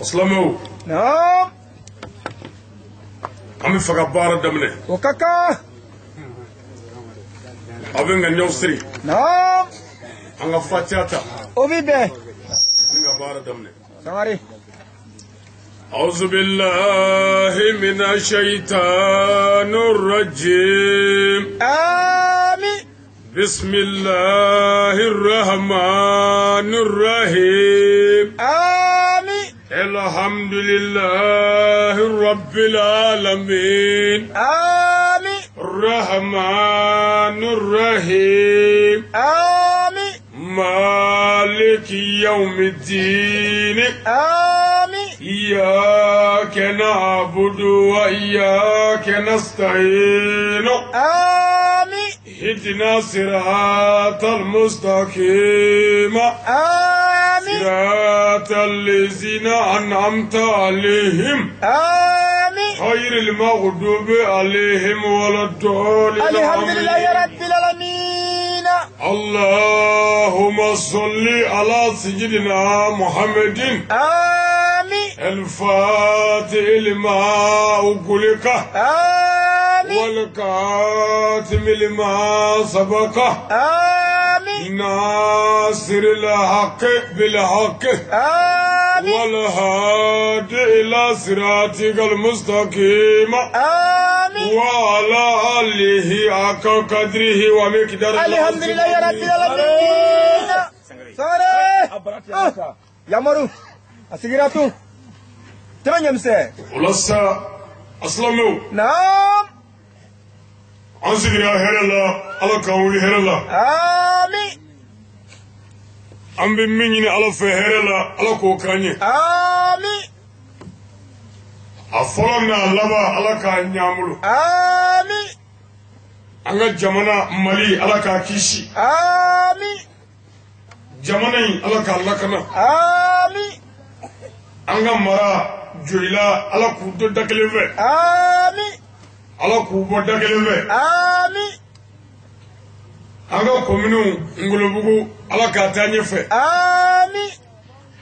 Aslamo. Naam. Ami faga bara damne. O kaka. Abenga nyosri. Naam. Anga fatiata. O bibe. Ninga bara damne. Sangari. أعوذ بالله من الشيطان الرجيم آمين. بسم الله الرحمن الرحيم آمين. الحمد لله رب العالمين آمين. الرحمن الرحيم آمين. مالك يوم الدين آمين. إياك نعبد وإياك نستعين آمين. اهدنا صراط المستقيم آمين. صراط الذين أنعمت عليهم آمين. غير المغضوب عليهم ولا الضالين. الحمد لله رب العالمين. اللهم صل على سيدنا محمد آمين. الفاتح لما أغلق آمين. والكاتم لما سبق آمين. ناصر الحق بالحق آمين. والهادي إلى صراطك المستقيم آمين. وعلى آله حق قدره ومقداره. الحمد لله رب العالمين. سارة يامرو أسيراتو ترانيمسه ولسا أسلموا نعم. أنسكري هرلا على كوني هرلا آمين. أم بميني على فهرلا على كوكاني آمين. أفرنا لبا على كانياملو آمين. أنغا جمانا مالي على كاكيشي آمين. جماني على كالاكنا آمين. أنغا مرا جويلا على كودو داكليفي آمين. على كوبو داكليفي آمين. أنغا كومينو نغلوبوغو على كاتاني في آمين.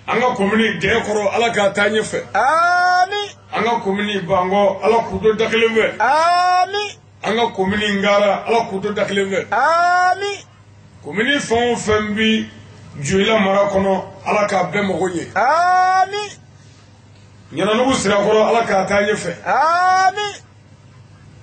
أنغا كوميني ديكورو على كاتاني في آمين. أنغا كوميني بانغو على كودو داكليفي آمين. أنغا كوميني نغارا على كودو داكليفي آمين. كوميني فون فمبي جويلا مرا كونو على كابيموغوني آمين. ñana nugu sira koro ala ka ta nyefe آمين.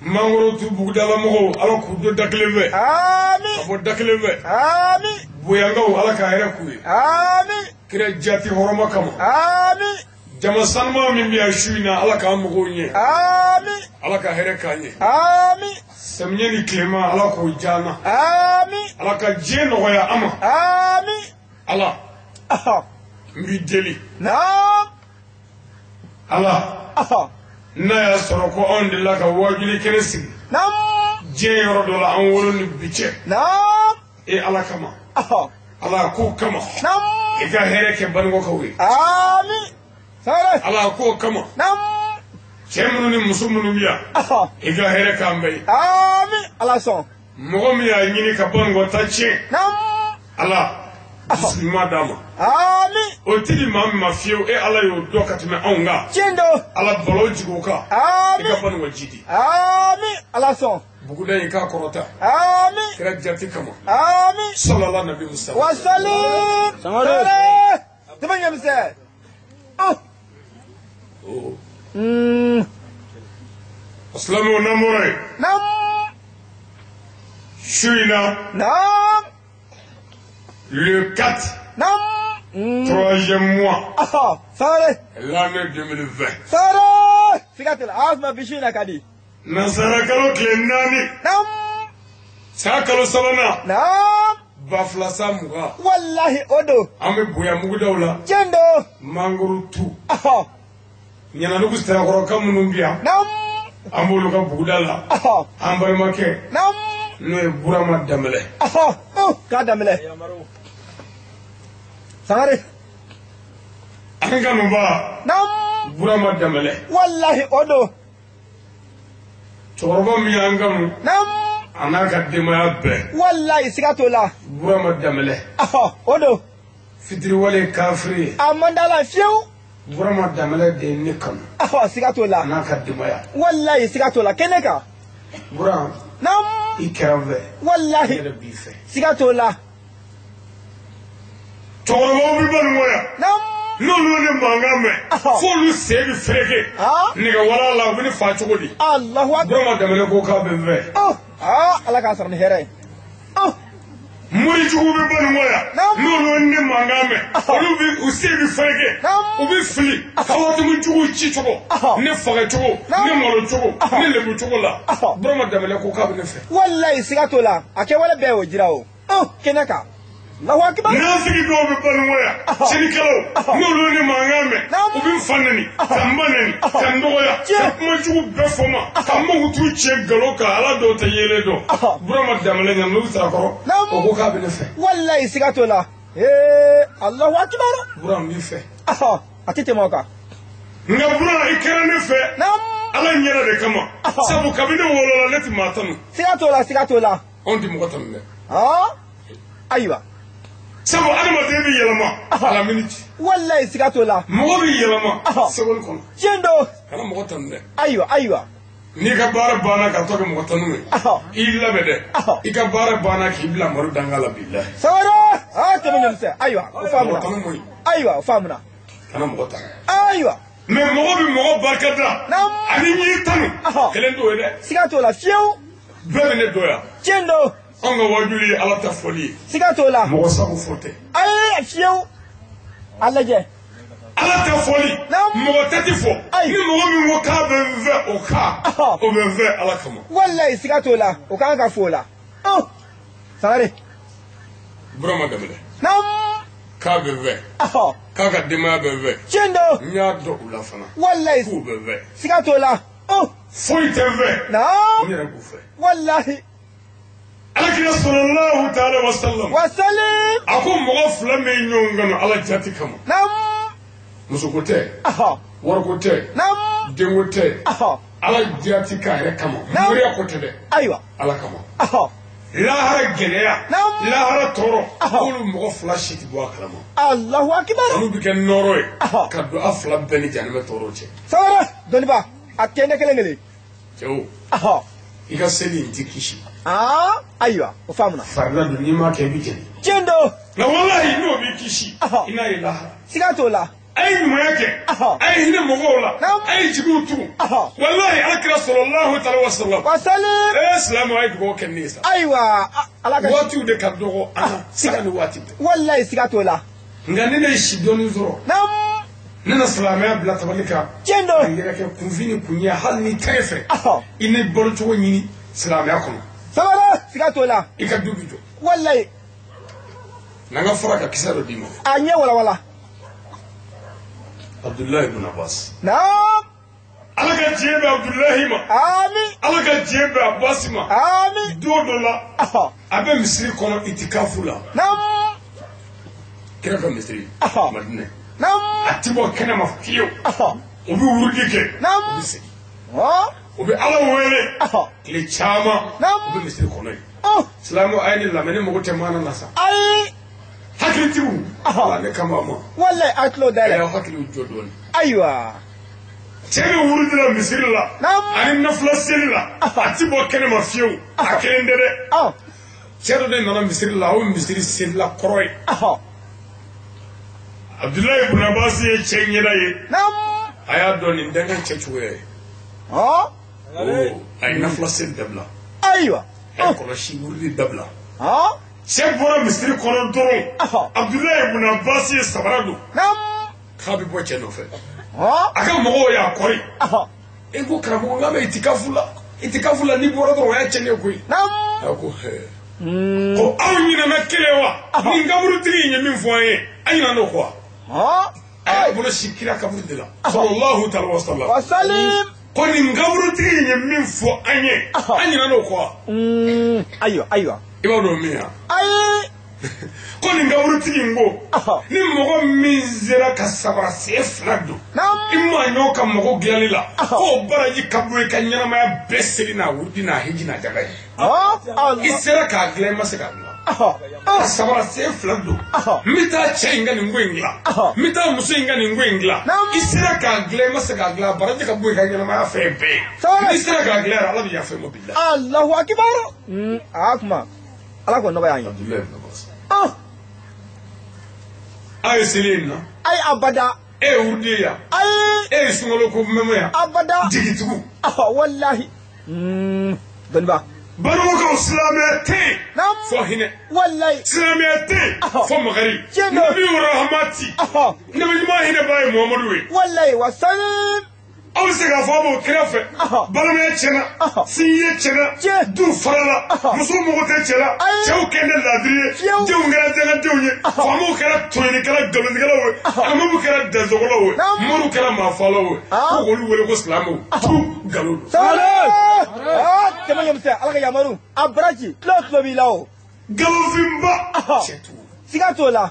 mangoro tu bugdala mogo ala ku do dakleve آمين. abo dakleve آمين. boyanga ala ka hera kuyi آمين. kira jati horoma kama آمين. jama sanma min biya shuina ala ka mogo nye آمين. ala ka hera kanye آمين. samnye ni klema ala ko jana آمين. ala ka jeno ya ama آمين. ala أها mbi deli نعم. ala أها na ya soro ko on de la ka wajuli kenesi نعم. je yoro do la an wolo ni biche نعم. e ala kama أها ala ko kama نعم. ika here ke bango ka wi آمين. سارة ala ko kama نعم. chemunu ni musumunu biya أها ika here ka mbay آمين. على صون mogo mi ya nyini ka bango tache نعم. ala bismillah dama آمين. o tili mam ma fiu e ala yo do katme onga جندو ala bolo jigo ka آمين. ika bango jidi آمين. على صون buguda ika korota آمين. kira jati kama آمين. sallallahu nabi mustafa وسلم. سلام. تمام يا مساء. aslamu namore نعم. shuina نعم. le 4 نعم. 3e mois أها سارة l'année 2020 سارة فكرة العاصمة بشينا كدي. nasara kalo kile nani نعم. sa kalo sabana نعم. bafla samuga والله أدو ame boya mugu dawla جندو. mangoro tu أها nyana nugu stara koro kamunu biya نعم. ambolu ka bugudala أها ambay make نعم. no e burama damele أها كادم له سارة anga no ba نعم. burama damele والله أدو choroba mi anga no نعم. anaka demaya be والله سكاتو لا burama damele أها أدو fitri wale kafri أماندا لا فيو burama damale de ne kanu siga to la ana ka dimaya wallahi siga to la keneka burama nam ikarave wallahi yɛrɛ b'i fɛ siga to la cɛkɔrɔbaw bɛ bɔ nin kɔ yan nam n'olu ni mankan mɛn f'olu sen bɛ fereke nɛgɛwala la u bɛ ne fa cogo di Allahu akbar burama damale ko k'a bɛ n fɛ ala k'a sɔrɔ ni hɛrɛ ye morijugu bɛ bɔ nin kɔ yan n'olu ni mankan mɛn olu bɛ u sen bɛ fereke u bɛ fili kawatumujugu ci cogo ne faga cogo ne malo cogo ne lebu cogo la burama damale ko k'a bɛ ne fɛ wallahi siga to la a kɛwale bɛɛ y'o jira o keneka Allahu akbar nafigi dɔw bɛ bɔ nin kɔ yan cinikɛlaw n'olu ni mankan mɛn u bɛ n fa nɛni ka n ba nɛni ka n dɔgɔya ka kumajugu bɛɛ fɔ n ma ka n mago t'u cɛ nkalon kan ala dɔw tɛ yelen dɔn burama damale ɲɛ n'u taara kɔrɔ o ko k'a bɛ ne fɛ wallahi siga to la Allahu akbar burama b'i fɛ a tɛ tɛmɛ o kan nka burama i kɛra ne fɛ ala ɲɛna de kama sabu kabini wolola ne tɛ maa tanu siga to la siga to la anw tɛ mɔgɔ tanu dɛ ayiwa sabu adamaden bɛ yɛlɛma a la miniti wallahi siga to la mɔgɔ bɛ yɛlɛma sɛbɛnni kɔnɔ tiɲɛ don kana mɔgɔ tanu dɛ ayiwa n'i ka baara banna ka tɔ kɛ mɔgɔ tanu ye i labɛn dɛ i ka baara banna k'i bila maro danga la bi la sabara tɛmɛ ɲɔmisɛn ayiwa o faamuna ayiwa o faamuna kana mɔgɔ tanu ayiwa mɛ mɔgɔ bɛ mɔgɔ barika da ani ɲ'i tanu kelen t'o ye dɛ siga to la fiyewu bɛɛ bɛ ne dɔ yan tiɲɛ don anw ka wajuli ye ala ta fɔli ye siga to la mɔgɔ sago fɔ tɛ ayi fiyewu a lajɛ ala ta fɔli mɔgɔ tɛ fɔ ni mɔgɔ min ko k'a bɛ n fɛ o bɛ n fɛ ala kama wallahi siga to la o kan ka fɔ o la sagare burama damale k'a bɛ n fɛ k'a ka denbaya bɛ n fɛ tiɲɛ don n y'a dɔn u la fana wallahi k'u bɛ n fɛ siga to la foyi tɛ n fɛ n yɛrɛ b'u fɛ wallahi alakira sallallahu ta'ala wa sallam wasalim a ko mɔgɔ fila min ɲɔgɔn kanu ala jati kama musoko tɛ wariko tɛ denko tɛ ala jati k'a yɛrɛ kama moriya ko tɛ dɛ ayiwa ala kama lahara gɛlɛya lahara tɔɔrɔ k'olu mɔgɔ fila si tɛ bɔ a kalama Allahu akbar olu bɛ kɛ nɔɔrɔ ye ka don a fila bɛɛ ni janɛmɛ tɔɔrɔ cɛ sabara dɔnniba a kɛnɛ kelen cɛw i ka seli in tɛ kisi ayiwa o faamuna farila don n'i m'a kɛ i bɛ jɛni tiɲɛ don nka walahi n'o b'i kisi i n'a ye lahara siga t'o la a ye ɲumanya kɛ a ye hinɛ mɔgɔw la a ye jigiw tugu walahi alakira sallallahu ta'ala wa sallam silamɛw a ye dugawu kɛ ne ye sa ayiwa ala ka waatiw de ka dɔgɔ an na siga ni waati bɛɛ wallahi siga t'o la nka ni ne ye si dɔɔni sɔrɔ ne na silamɛya bila tabali kan tiɲɛ don a yɛrɛ kɛ kunfin ni kunya hali ni tɛgɛ fɛ i ni balocogo ɲini silamɛya kɔnɔ sabara siga t'o la i ka du bi jɔ wallahi n'an ka fara ka kisɛ dɔ d'i ma a ɲɛ walawala Abdullahi ibn Abbas ala ka diɲɛ bɛ Abdullahi ma ala ka diɲɛ bɛ Abbas ma don dɔ la a bɛ misiri kɔnɔ itikafu la kira ka misiri Madinɛ a ti bɔ kɛnɛma fiyewu o bɛ wurudi kɛ o bɛ segin o bɛ ala wele tile caman o bɛ misiri kɔnɔ yen silamɛw a ye ne lamɛn ne mago tɛ maana na sa hakilitigiw ala ne kama ma wallahi a tulo da yɛrɛ hakiliw jɔ dɔɔni ayiwa cɛ bɛ wurudi la misiri la ani nafila seli la a ti bɔ kɛnɛma fiyewu a kelen tɛ dɛ cɛ dɔ de nana misiri la o ye misiri selila kɔrɔ ye Abdullahi ibn Abbas ye cɛ ɲɛda ye a y'a dɔn nin tɛ n ka cɛ cogoya ye a ye nafila seli dabila ayiwa a ye kɔlɔsi wurudi dabila cɛ bɔra misiri kɔnɔ dɔrɔn Abdullahi ibn Abbas ye sabara don k'a bɛ bɔ cɛ nɔfɛ a ka mɔgɔw y'a kɔri e ko karamɔgɔ n k'a bɛ itikafu la n'i bɔra dɔrɔn o y'a cɛ ne koyi a ko ko aw ɲinɛna kelen wa nin kaburutigi in ye min fɔ an ye a ɲinɛna o kɔ wa a y'a bolo si kira kaburu de la sallallahu ta'ala wa sallam ko nin kaburutigi in ye min fɔ an ye a ɲinɛna o kɔ wa ayiwa i b'a dɔn min ya ko nin kaburutigi in ko ni mɔgɔ min sera ka sabara sen fila don i ma ɲɔ ka mɔgɔ dilanli la k'o baraji ka bɔ i ka ɲɛnamaya bɛɛ seli n'a wurudi n'a hiji n'a jaga ye i sera k'a dilan i ma se k'a dilan sabara se flando mita chenga ni ngwengla mita musinga ni ngwengla isira ka gle masaka gla baraje ka buy ka ngena ma febe isira ka gle ala bi ya fe mo billah Allahu akbar akma ala ko no bayan ay selina ay abada urdiya ay sungolo ko memoya abada digitugu wallahi donba baruka islamiyati fahine wallahi islamiyati famagari nabi rahmati nabi ma hina bay muhammadu wallahi wasallam aw se ka fɔ mo kɛrɛfɛ balimaya tiɲɛna sinye tiɲɛna du farala muso mago tɛ cɛ la cɛw kɛ ne ladiri ye denw kɛra dɛngɛdenw ye faamaw kɛra tɔɲɔnikɛla nkalontigɛlaw ye alimamu kɛra dɛnsɔgɔlaw ye mɔriw kɛra maafalaw ye ko k'olu wele ko silamɛw tu nkalon don. tɛmɛ ɲɛmisɛn ala ka yamaru a baraji tulo b'i la o. nkalonfinba cɛ tugu. siga t'o la.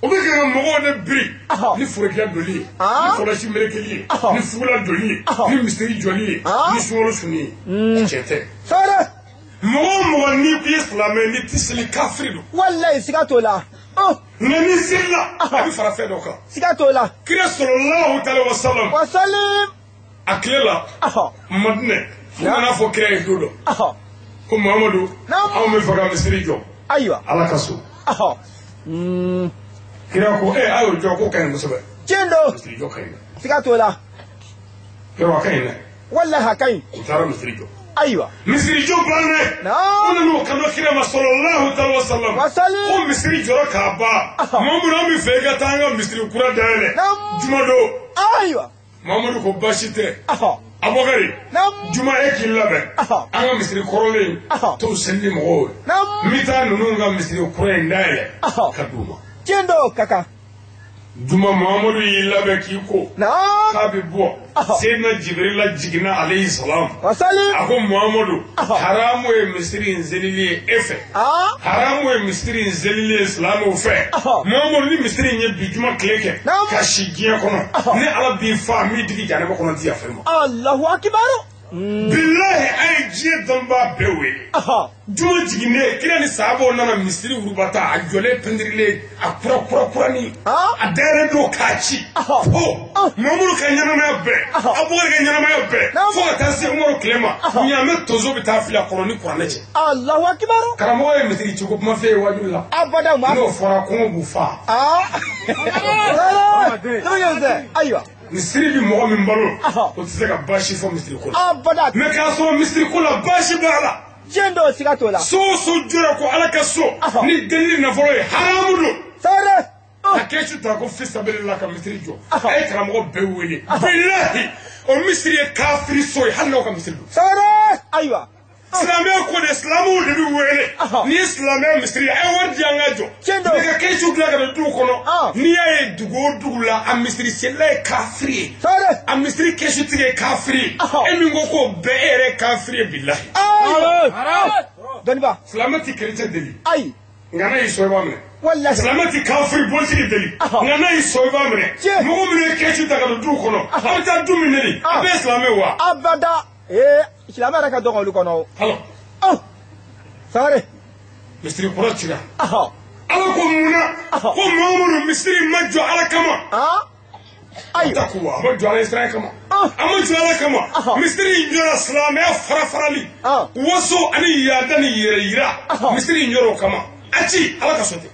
o bɛ kɛ ka mɔgɔw de biri ni forokiya doli ye ni kɔlɔsi melekeli ye ni fugula doli ye ni misiri jɔli ye ni sunkalo sunni ye cɛ tɛ. mɔgɔ o mɔgɔ n'i ko i ye silamɛ n'i tɛ seli kafiri don. walayi siga t'o la. nka n'i selila a bɛ fara fɛn dɔ kan. siga t'o la. kira sɔlɔlahu taala wa salam. a tile la madinɛ fo ka n'a fɔ kira ye don dɔ ko mamadu anw bɛ fɛ ka misiri jɔ. ayiwa ala ka so. kira ko a y'o jɔ ko ka ɲi kosɛbɛ. tiɲɛ don. misiri jɔ ka ɲi. siga t'o la. kira a ka ɲi dɛ. walahi a ka ɲi. u taara misiri jɔ. ayiwa. misiri jɔ bannen. ko ninnu kanu kira ma sɔlɔlahu taala wa salam. ko misiri jɔra k'a ban. mamadu an bɛ fɛ i ka taa an ka misiri kura dayɛlɛ. juma don. ayiwa. mamadu ko baasi tɛ. abubakari juma e k'i labɛn an ka misiri kɔrɔlen t'o seli mɔgɔw ye n bɛ taa ninnu ka misiri kura in dayɛlɛ ka d'u ma. tiɲɛ don ka kan. juma mamadu y'i labɛn k'i ko k'a bɛ bɔ seyidina jibirila jiginna aleyhi salam a ko mamadu haramu ye misiri in selili ye e fɛ haramu ye misiri in selili ye silamɛw fɛ mamadu ni misiri in ye bi juma tile kɛ ka si diɲɛ kɔnɔ ni ala b'i fa n b'i digi janaba kɔnɔ ti yafa ma. alahu akibaru. bilahi a ye diɲɛ dɔnniba bɛɛ wele juma jiginnen kira ni sahabaw nana misiri wurubata a jɔlen pɛntirilen a kura-kura-kurani a dayɛlɛn don k'a ci fo mamadu ka ɲɛnamaya bɛɛ abubakar ka ɲɛnamaya bɛɛ fo ka taa se umaru tile ma ɲaamɛ tonso bɛ taa fili a kɔnɔ ni kuranɛ cɛ. alahu akibaru. karamɔgɔ ye misiri ciko kuma fɛ ye wajibi la. abada ma. n'o fɔra kɔngɔ b'u fa. ayiwa. misiri bi mɔgɔ min balo o tɛ se ka baasi fɔ misiri ko la. abada. mɛ k'a sɔrɔ misiri ko la baasi b'a la. tiɲɛ don siga t'o la. so o so jɔra ko ala ka so ni delili nafolo ye haramu don. sare. a kɛsu ta ko fisabele la ka misiri jɔ a ye karamɔgɔ bɛɛ wele bilahi o misiri ye kafiri so ye hali n'aw ka misiri don. sare. ayiwa. silamɛya ko de silamɛw de bɛ wele n'i ye silamɛya misiri ye a ye wari di an ka jɔ. tiɲɛ don. ne ka kɛsu dilan ka don dugu kɔnɔ n'i y'a ye dugu o dugu la a misiri selila ye kafiri ye. sare. a misiri kɛsu tigi ye kafiri ye e min ko k'o bɛɛ e yɛrɛ ye kafiri ye bilahi. dɔnniba. silamɛ ti kerecɛn deli. ayi. nka n'a y'i sɔn i b'a minɛ. walahi. silamɛ ti kafiri bolitigi deli. nka n'a y'i sɔn i b'a minɛ. mɔgɔ minnu ye kɛsu ta ka don dugu kɔnɔ a bɛ taa du min neni a bɛɛ ye silamɛ wa. abada. silamɛ yɛrɛ ka dɔgɔ olu kɔnɔ o. halo. sare. misiri kura cira. ala ko munna ko mamadu misiri ma jɔ ala kama. ayi. ta ko a ma jɔ ala israel kama. a ma jɔ ala kama. misiri in jɔra silamɛya farafarali. waso ani yaada ni yɛrɛ yira. misiri in jɔra o kama. a ci ala ka sɔn tɛ.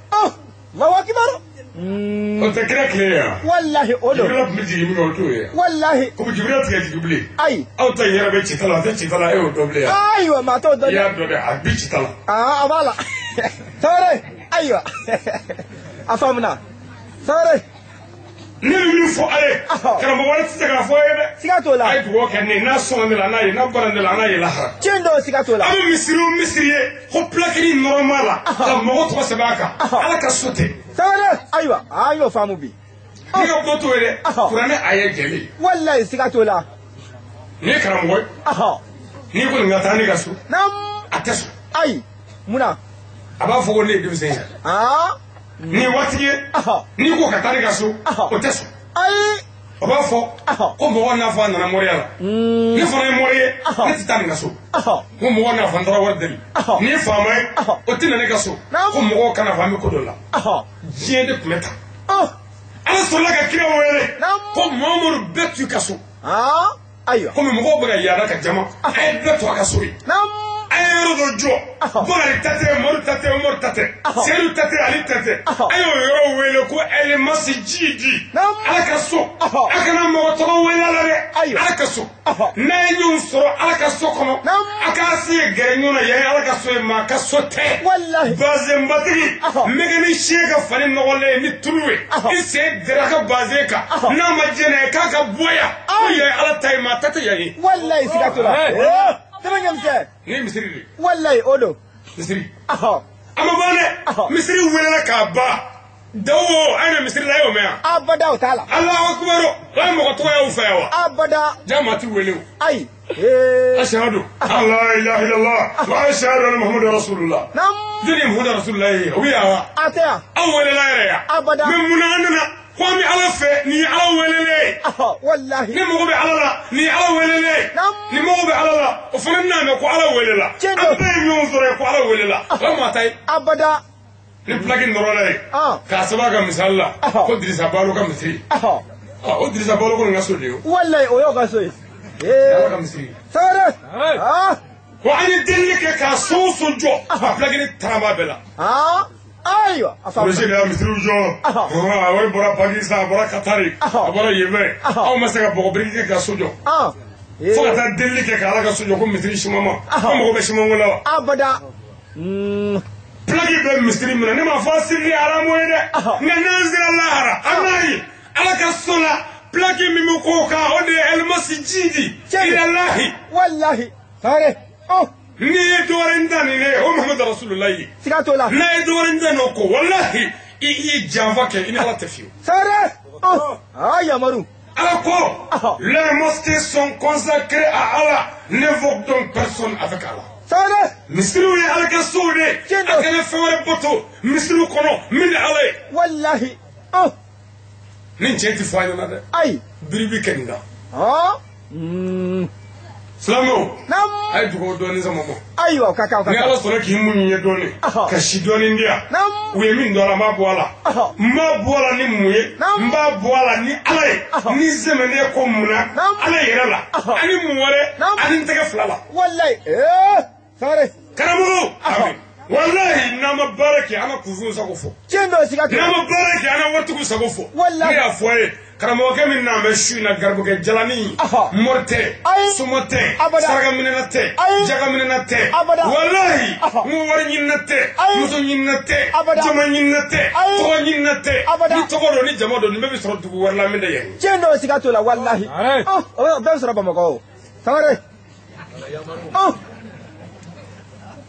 lawa kibaru. o tɛ kira tile ye yan. walahi o don. jibirila tun bɛ jigin min na o t'o ye yan. walahi. komi jibirila tigɛ jigi bilen. ayi. aw ta yɛrɛ bɛ cita la a tɛ cita la e y'o dɔn bilen yan. ayiwa maa t'o dɔn. i y'a dɔn dɛ a bi cita la. a b'a la. sare. ayiwa. a faamuna. sare. ne bɛ min fɔ a ye karamɔgɔ wɛrɛ tɛ se k'a fɔ a ye dɛ. siga t'o la. a ye dugawu kɛ ne ye n'a sɔnna ne la n'a ye n'a bɔra ne la n'a ye lahara. tiɲɛ don siga t'o la. an bɛ misiri o misiri ye ko pilakiri nɔrɔma la ka mɔgɔ tɔgɔ sɛbɛn a kan ala ka so tɛ. sare. ayiwa an y'o faamu bi. ne ka kuma t'o ye dɛ kuranɛ a ye jɛlen. walayi siga t'o la. ne ye karamɔgɔ ye n'i ko nin ka taa ne ka so a tɛ sɔn. ayi munna. a b'a fɔ ko ne ye denmisɛn ye. nin ye waritigi ye n'i ko ka taa ne ka so o tɛ sɔn. ayi. a b'a fɔ ko mɔgɔ n'a fɔ a nana mɔriya la ne fana ye mɔri ye ne tɛ taa nin ka so ko mɔgɔ n'a fɔ n taara wari deli n'i ye faama ye o tɛ na ne ka so ko mɔgɔw kana fɔ an bɛ ko dɔ la diɲɛ de tun bɛ tan ala sɔrɔla ka kira wele ko Mamadu bɛɛ t'u ka so komi mɔgɔw bɛ ka yaala ka jama a ye bɛɛ to a ka so ye a ye yɔrɔ dɔ jɔ Bakari ta tɛ Umaru ta tɛ Umaru ta tɛ Seyidu ta tɛ Ali ta tɛ a y'o yɔrɔ wele ko Elimasi Jidi ala ka so a kana mɔgɔ tɔgɔ wele a la dɛ ala ka so n'a ye ɲɔgɔn sɔrɔ ala ka so kɔnɔ a k'a se gɛrɛ ɲɔgɔn na yan ye ala ka so ye maa ka so tɛ bazenbatigi mɛgɛni siɲɛ ka fani nɔgɔlen ye ni tulu ye i sen dɛrɛ ka bazen kan n'a ma jɛnɛ ye k'a ka bɔ yan ko yan ye ala ta ye maa ta tɛ yan ye. Walayi siga t'o la. Ne misiri de. Wallahi o don. Misiri. A ma ban dɛ. Misiri welela k'a ban. Dawo an ye misiri la y'o mɛn yan. Abada o t'a la. Alahu akibaru. O ye mɔgɔ tɔgɔ y'aw fɛ yan wa. Abada. Jama ti wele o. Ayi. Ashhadu an la ilaha illallah wa ashhadu anna Muhammadan rasulullah. Jeli ye Muhammadan rasulullah ye o bɛ yan wa. A tɛ yan. An welela yɛrɛ yan. Abada. Mais munna an nana ko an bɛ ala fɛ nin ye ala welele. Wallahi. Ni mago bɛ ala la nin ye ala welele. Ni mago bɛ ala la o fana n'a mɛn ko ala welela. An bɛɛ ye ɲɔgɔn sɔrɔ ye ko ala welela. O maa ta ye. Abada. Ni pilaki nɔrɔla ye. K'a sababu ka misali la ko Dirisa Balo ka misiri. O Dirisa Balo ko nin ka so de ye. Wallahi o y'o ka so ye. Ala ka misiri. Sare. Ko an ye delili kɛ k'a so o so jɔ a pilaki ni tarama bɛɛ la. Ayiwa. Projet de y'a misiriw jɔ. A wari bɔra Pakistan a bɔra Katari a bɔra Yemen. Anw ma se ka bɔgɔ biriki kɛ ka so jɔ. Fo ka taa delili kɛ k'ala ka so jɔ ko misiri siman ma. An mago bɛ siman ko la wa. Abada. Pilaki bɛ misiri minɛ ne ma fɔ a sirili haramu ye dɛ. Nka n'an sera lahara an n'a ye ala ka so la pilaki min bɛ k'o kan o de ye Elimasi Jidi. Ilahi. Wallahi. Sare. N'i ye dɔwɛrɛ ta nin ye o Muhamadu rasulullah ye. Siga t'o la. N'a ye dɔwɛrɛ ta n'o ko walahi i ye janfa kɛ i ni ala tɛ fiyewu. Sare. Yamaru. Alors quoi? Les mosquées sont consacrées à Allah. N'évoque donc personne avec Allah. Sare. Misiriw ye ala ka sow de a kana fɛn wɛrɛ bato misiriw kɔnɔ min ni ala ye. Wallahi. Nin cɛ ti fɔ a ɲɛna dɛ. Ayi. Biribi kɛ nin na. Silamɛw a ye dugawu dɔɔni sama ma. Ayiwa ka kan. Ni ala sɔnna k'i muɲu ye dɔɔni ka si dɔɔni di yan u ye min don a la n b'a bɔ a la n b'a bɔ a la ni mun ye n b'a bɔ a la ni ala ye ni sɛmɛnen ko mun na ala yɛrɛ la ani mun wɛrɛ ani n tɛgɛ fila la. Wallahi. Sare. Karamɔgɔ amin wallahi n'an ma baara kɛ an ka kunfin sago fɔ. Tiɲɛ don siga t'o la. N'an ma baara kɛ an ka waritigiw sago fɔ. Wallahi. Ne y'a fɔ a ye karamɔgɔkɛ min n'a mɛn su in na garibukɛ jalani mori tɛ sɔmɔ tɛ saraka minɛna tɛ jaga minɛna tɛ walahi n ko wari ɲinina tɛ muso ɲinina tɛ jama ɲinina tɛ tɔgɔ ɲinina tɛ ni tɔgɔ don ni jama don nin bɛɛ bɛ sɔrɔ dugu wɛrɛ la min tɛ yan. Tiɲɛ don siga t'o la walahi. O bɛɛ bɛ sɔrɔ Bamakɔ o. Sangare.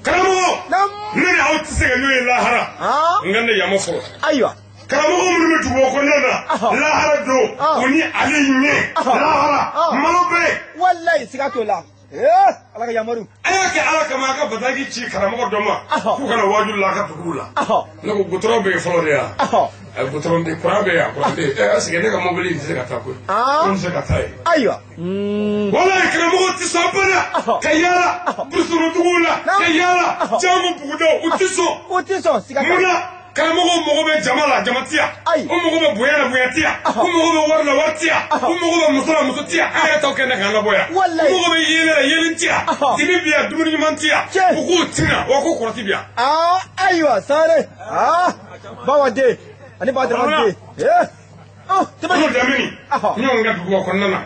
Karamɔgɔ ne ni aw tɛ se ka ɲɔgɔn ye lahara n ka ne yama fɔlɔ. Ayiwa. Karamɔgɔ minnu bɛ dugu kɔnɔna na lahara don u ni ale ɲɛ lahara malo bɛ. Wallahi siga t'o la. Ala ka yamaru. A y'a kɛ ala kama a ka bataki ci karamɔgɔ dɔ ma k'u kana wajibi la a ka duguw la. Ne ko gutɔrɔn bɛ yen fɔlɔ de yan. Gutɔrɔn bɛ yen kuran bɛ yan kuran bɛ yen est-ce que ne ka mobili in tɛ se ka taa koyi. Ko n tɛ se ka taa yen. Ayiwa. Walahi karamɔgɔ tɛ sɔn abada ka yaala burusinuduguw la ka yaala jango bugudaw u tɛ sɔn. U tɛ sɔn siga t'o la. Munna karamɔgɔ mago bɛ jama la jama ti yan o mago bɛ bonya la bonya ti yan o mago bɛ wari la wari ti yan o mago bɛ muso la muso ti yan an yɛrɛ t'aw kɛ ne k'an labɔ yan o mago bɛ yelen la yelen ti yan dimi bi yan dumuni ɲuman ti yan u k'u tina wa ko kɔrɔti bi yan. Ayiwa Sare. Bawa den ani Badara den. Tulo damini ɲɔgɔn ka duguba kɔnɔna na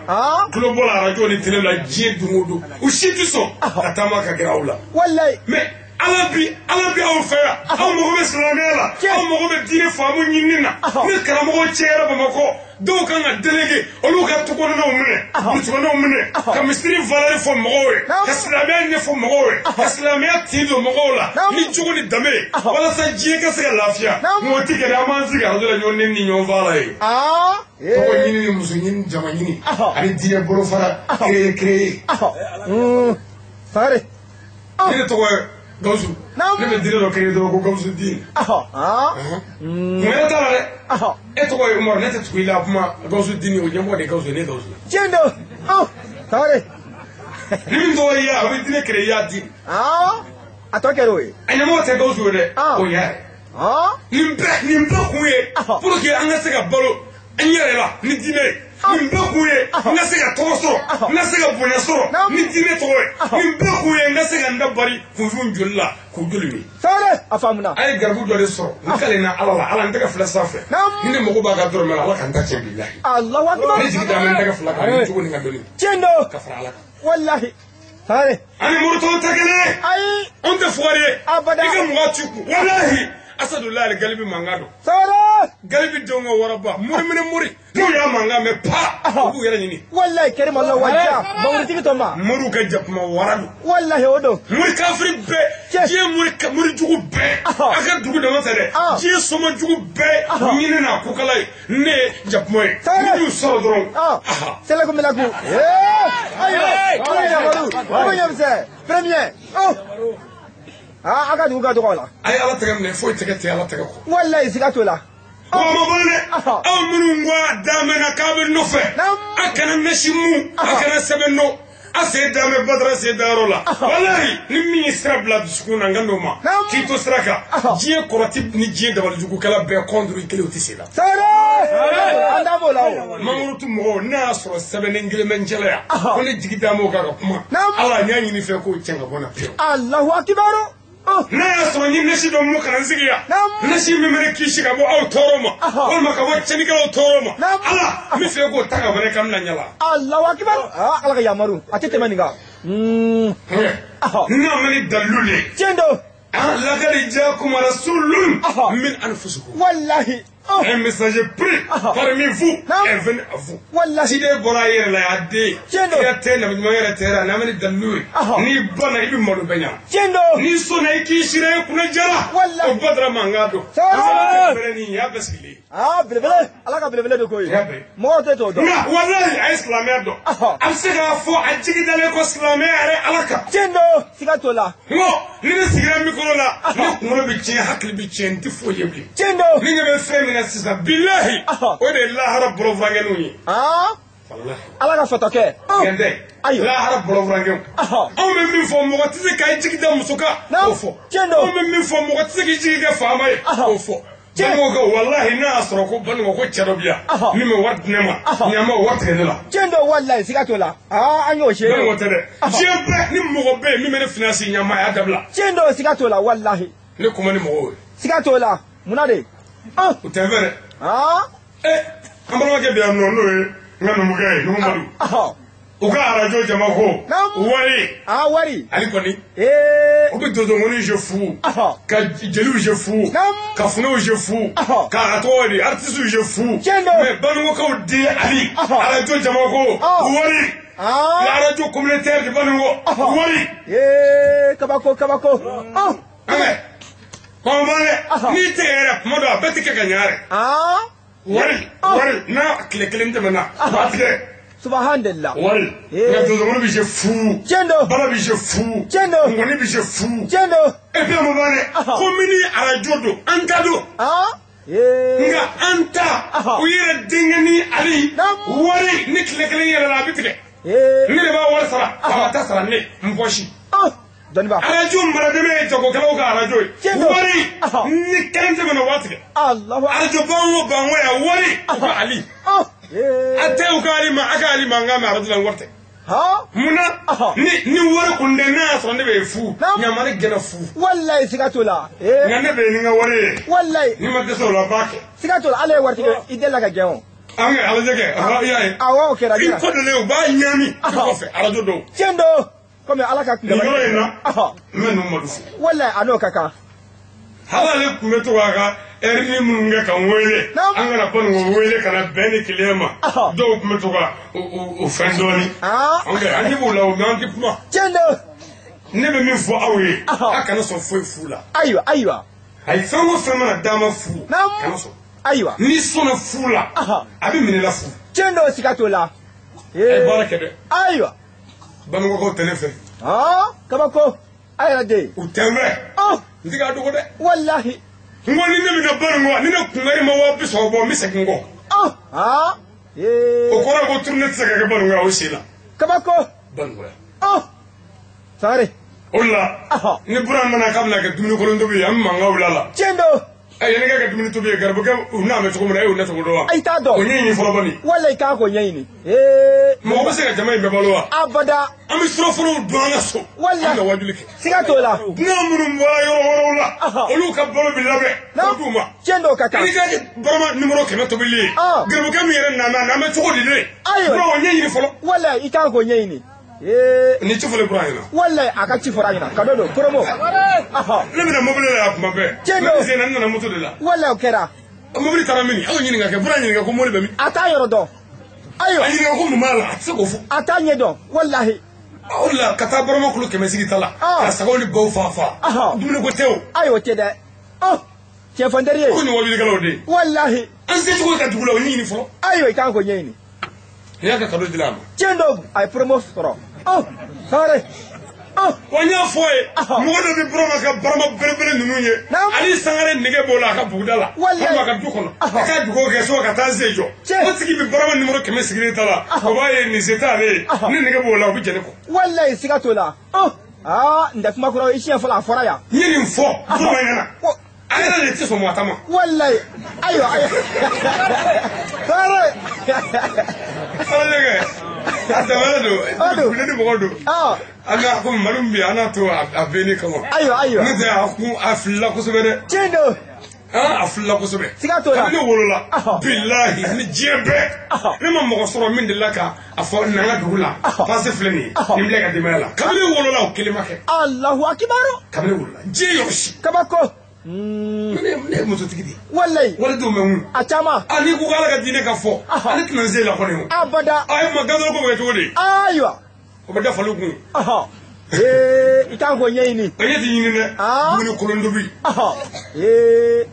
tulo bɔra arajo ni tele la diɲɛ don o don u si tɛ sɔn ka taama ka gɛrɛ aw la. Wallahi. Mais ala bi aw fɛ yan aw mago bɛ silamɛya la aw mago bɛ diinɛ faamu ɲinini na ni karamɔgɔ cɛyara Bamakɔ dɔw kan ka délégué olu ka tukɔnɔnaw minɛ burusikɔnɔnaw minɛ ka misiri valeur fɔ mɔgɔw ye ka silamɛya ɲɛfɔ mɔgɔw ye ka silamɛya tin don mɔgɔw la ni cogo ni danbe walasa diɲɛ ka se ka lafiya n'o tɛ kɛ an b'an sigi arajo la ɲɔgɔn nɛni ni ɲɔgɔn faa la ye tɔgɔ ɲini ni muso ɲini jama ɲini ani diinɛ bolofara créé. Sare. Ne tɔgɔ ye Gawsu ne bɛ dire dɔ kɛ dɔrɔn ko Gawsu Dine ŋɛɲɛ t'a la dɛ e tɔgɔ ye Umaru ne tɛ tugu i la kuma Gawsu Dine o ɲɛmɔgɔ de Gawsu ne Gawsu tiɲɛ don tawari ni min tɔgɔ ye a bɛ diinɛ kɛlɛ i y'a di a tɔ kɛra o ye a ɲɛmɔgɔ tɛ Gawsu ye dɛ o y'a ye nin bɛɛ kun ye pour que an ka se ka balo an yɛrɛ la ni diinɛ ye nin bɛɛ kun ye n ka se ka tɔgɔ sɔrɔ n ka se ka bonya sɔrɔ ni diinɛ tɔgɔ ye nin bɛɛ kun ye n ka se ka n da bari funfun joli la k'o joli min tawari a faamuna a ye garibu dɔ de sɔrɔ n kale na ala la ala n tɛgɛ fila sanfɛ ni ne mago b'a ka dɔrɔmɛ la ala ka n ta tiɲɛ bilahi Allahu akbar ne jigi da n tɛgɛ fila kan ni cogo ni ka dɔnni tiɲɛ don ka fara ala kan wallahi tawari ani murutɔw tɛ kelen ye ayi anw tɛ fugari ye abada i ka mɔgɔ ci kun wallahi asadulahi galibi mankan don tawari galibi denw ka waraba muri n'u y'a mankan mɛn pa u b'u yɛrɛ ɲini wallahi karim Allah wajja bawritigi to ma moriw ka jakuma wara don wallahi o don muri kafiri bɛɛ diɲɛ muri jugu bɛɛ a ka dugu dama tɛ dɛ diɲɛ soma jugu bɛɛ ɲini na kukala ye ne ye jakuma ye ni y'u sɔrɔ dɔrɔn selaku minaku ayiwa ala yamaru ko ɲɛmisɛ premier a ka dugu ka dɔgɔ la a ye ala tɛgɛ minɛ foyi tɛgɛ tɛ ala tɛgɛ kɔ wallahi siga t'o la kɔma bɔ dɛ aw minnu ko a damɛna k'a bɛ nɔfɛ a kana mɛsi mu a kana sɛbɛn nɔ a sen damɛ badara sen dayɔrɔ la walahi ni min ye sira bila dusukun na n ka n'o ma k'i to sira kan diɲɛ kɔrɔti ni diɲɛ dabalijugukɛla bɛɛ kɔnturu kelen o tɛ se la an da b'o la o mamurutu mɔgɔw n'a y'a sɔrɔ sɛbɛnnen kelen bɛ n cɛla yan ko ne jigi d'a ma o kan ka kuma ala n y'a ɲini fɛ k'o tiɲɛ ka bɔ na pewu Allahu akbar n'a y'a sɔrɔ n ye nasi dɔ mun kana n sigi yan nasi min bɛ ne kisi ka bɔ aw tɔɔrɔ ma walima ka bɔ cɛnnikɛlaw tɔɔrɔ ma ala n bɛ fɛ k'o ta ka bɔ ne kan bɛna ɲala Allahu akbar ala ka yamaru a tɛ tɛmɛ nin kan n'a ma ni dalilu de tiɲɛ don laqad jaakum rasulun min anfusikum wallahi un messager pris parmi vous est venu à vous si de bɔra a yɛrɛ la y'a den kira tɛ nabiɲuman yɛrɛ tɛ a n'a ma ni dalilu ye n'i banna i bɛ malo bɛ ɲa tiɲɛ don n'i sɔnna i k'i sira i kunna jala o badara mankan don bɛrɛ nin y'a bɛɛ sigilen belebele ala ka belebele de ko ye mɔgɔw tɛ t'o dɔn nka walahi a ye silamɛya dɔn a bɛ se k'a fɔ a jigi dalen ko silamɛya yɛrɛ ala kan tiɲɛ don siga t'o la n ko ni ne sigira mikoro la ne kunkolo bɛ tiɲɛ hakili bɛ tiɲɛ n tɛ foyi ye bilen tiɲɛ don ni ne bɛ fɛn min na sisan bilahi o de ye lahara bɔlɔfurakɛninw ye ala ka fɛtɔ kɛ tiɲɛ tɛ lahara bɔlɔfurakɛnw anw bɛ min fɔ mɔgɔ tɛ se k'a jigi da muso kan k'o fɔ anw bɛ min fɔ mɔgɔ tɛ se k'i jigi kɛ faama ye k'o fɔ banikɔ ko walahi n'a y'a sɔrɔ ko banikɔ ko cɛ dɔ bi yan min bɛ wari di ne ma ɲaama wari tigɛ ne la tiɲɛ don walahi siga t'o la an y'o seere banikɔ tɛ dɛ diɲɛ bɛɛ ni mɔgɔ bɛ yen min bɛ ne finance ɲaama a y'a dabila tiɲɛ don siga t'o la walahi ne kuma ni mɔgɔw ye siga t'o la munna de o tɛ fɛ dɛ an balimakɛ bɛ yan nɔ n'o ye n ka numukɛ ye numu madu u ka arajo jama ko wari ali kɔni u bɛ dɔdɔnkɔni je fu ka jeliw je fu ka funɛw je fu ka tɔgɔ di artisiw je fu mɛ banikɔkaw di ali arajo jama ko wari arajo communautaire de banikɔ wari kabako kɔnɔmɔ n'i tɛ yɛrɛ kuma dɔ a bɛɛ tɛ kɛ ka ɲɛ yɛrɛ wari n'a tile kelen tɛmɛna a b'a tigɛ subhanallah wari nka dɔdɔnkɔni bɛ se fu bala bɛ se fu ngɔni bɛ se fu et puis a ma ban dɛ ko min ni arajo don an ta don nka an ta o yɛrɛ denkɛ ni ali wari ni tile kelen yɛrɛ la a bɛ tigɛ ne de b'a wari sara a ma ta sara ne n bɔsi arajo maradɛmɛ ye jagokɛlaw ka arajo ye wari ni kelen tɛmɛna waa tigɛ arajo bango ya wari u ka ali a tɛ u ka ali ma a ka ali mankan mɛ arajo la wari tɛ munna ni wari kun tɛ n'a y'a sɔrɔ ne bɛ fu ɲama ne gɛnɛ fu walayi siga t'o la nka ne bɛ nin ka wari ye walayi ni ma dɛsɛ o la b'a kɛ siga t'o la ala ye wari tigɛ i delila ka gɛn o an ka alajɛ kɛ i y'a ye awɔ o kɛra i kɔdɔlen u b'a ɲami i kɔfɛ arajo dɔw tiɲɛ don komi ala ka nin yɔrɔ in na n bɛ ninnu madu fo walayi a n'o ka kan hali ale tun bɛ to k'a ka ɛri minnu kɛ ka n wele an kana banikɔ wele ka na bɛn ni kelen ma dɔw tun bɛ to ka o fɛn dɔɔni an ɲɛ b'o la o mɛ an tɛ kuma tiɲɛ don ne bɛ min fɔ aw ye a kana sɔn foyi fu la ayiwa a ye fɛn o fɛn mana d'a ma fu kana sɔn ayiwa n'i sɔnna fu la a bɛ minɛ la fu tiɲɛ don siga t'o la a ye baara kɛ dɛ ayiwa banikɔkaw tɛ ne fɛ kabako ayra de o tembe ndiga dogo de wallahi ngoni ne mi na banwa ni na kungari ma wa biso bo mi sekingo o kora go tourner tsaka ga banwa o shila kabako banwa sare olla ni buran mana kabla ga dumni ko ndo bi amma ngawlala chendo ay ne ga dumni to bi garba ga una me to ko na una to do ay ta do ko nyini folo bani wallahi ka ko nyini mo ba se ga jama'i be balwa abada ami suro folo do na so wallahi ga wajulike siga to la na munum ba yo wala olu ka bolo bi labe duma chendo kaka ni ga barama numero keme to bi li garba ga mi yere na me to ko di de bro nyini folo wallahi ka ko nyini ni ci fole Ibrahima wallahi aka ci Ibrahima kadodo promo le mi na mobile la kuma be chendo se nan na moto de la wallahi kera mobile taramini awo nyini ngake Ibrahima nyini ngako mole be mi ata yoro do ayo anyini ngako mu mala se ko fu ata nyedo wallahi Allah kata barama kulu keme sigi tala ka sagoli bo fa dumne ko tew ayo tede che fandariye ko ni wobile galo de wallahi an se ko ka dugula nyini fo ayo ka ko nyini ya ka kado dilama chendo ay promo foro sare wanya foye modo bi broma ka barama berbere nununye ali sangare nige bola ka bugdala ma ka dukono ka dugo ke so ka tanzejo ko tigi bi barama numero keme sigire tala ko baye ni zetale ni nige bola bi jene ko wallahi sigatola nda kuma ko ishi fala fora ya yini mfo ko bayana ayana le tiso mwatama wallahi ayo sare alege adamado bileni bogodo ana ko marumbi ana to aveni kamo ayo ne da ku afilla ko sobere chendo afilla ko sobe sigatola ni wolola billahi ni jebe ni ma mo soro min de laka afo na la dugula passe fleni ni mlega de mala kabini wolola o kelima ke Allahu akbar kabini wolola je yoshi kabako ne muso tigidi wallahi wala do memu achama ani ku gala ga dine ka fo ani tunze la ko ne abada ay magado ko be todi ayo o be dafa lugu itango nyini ayeti nyini ne dumuni kolondo bi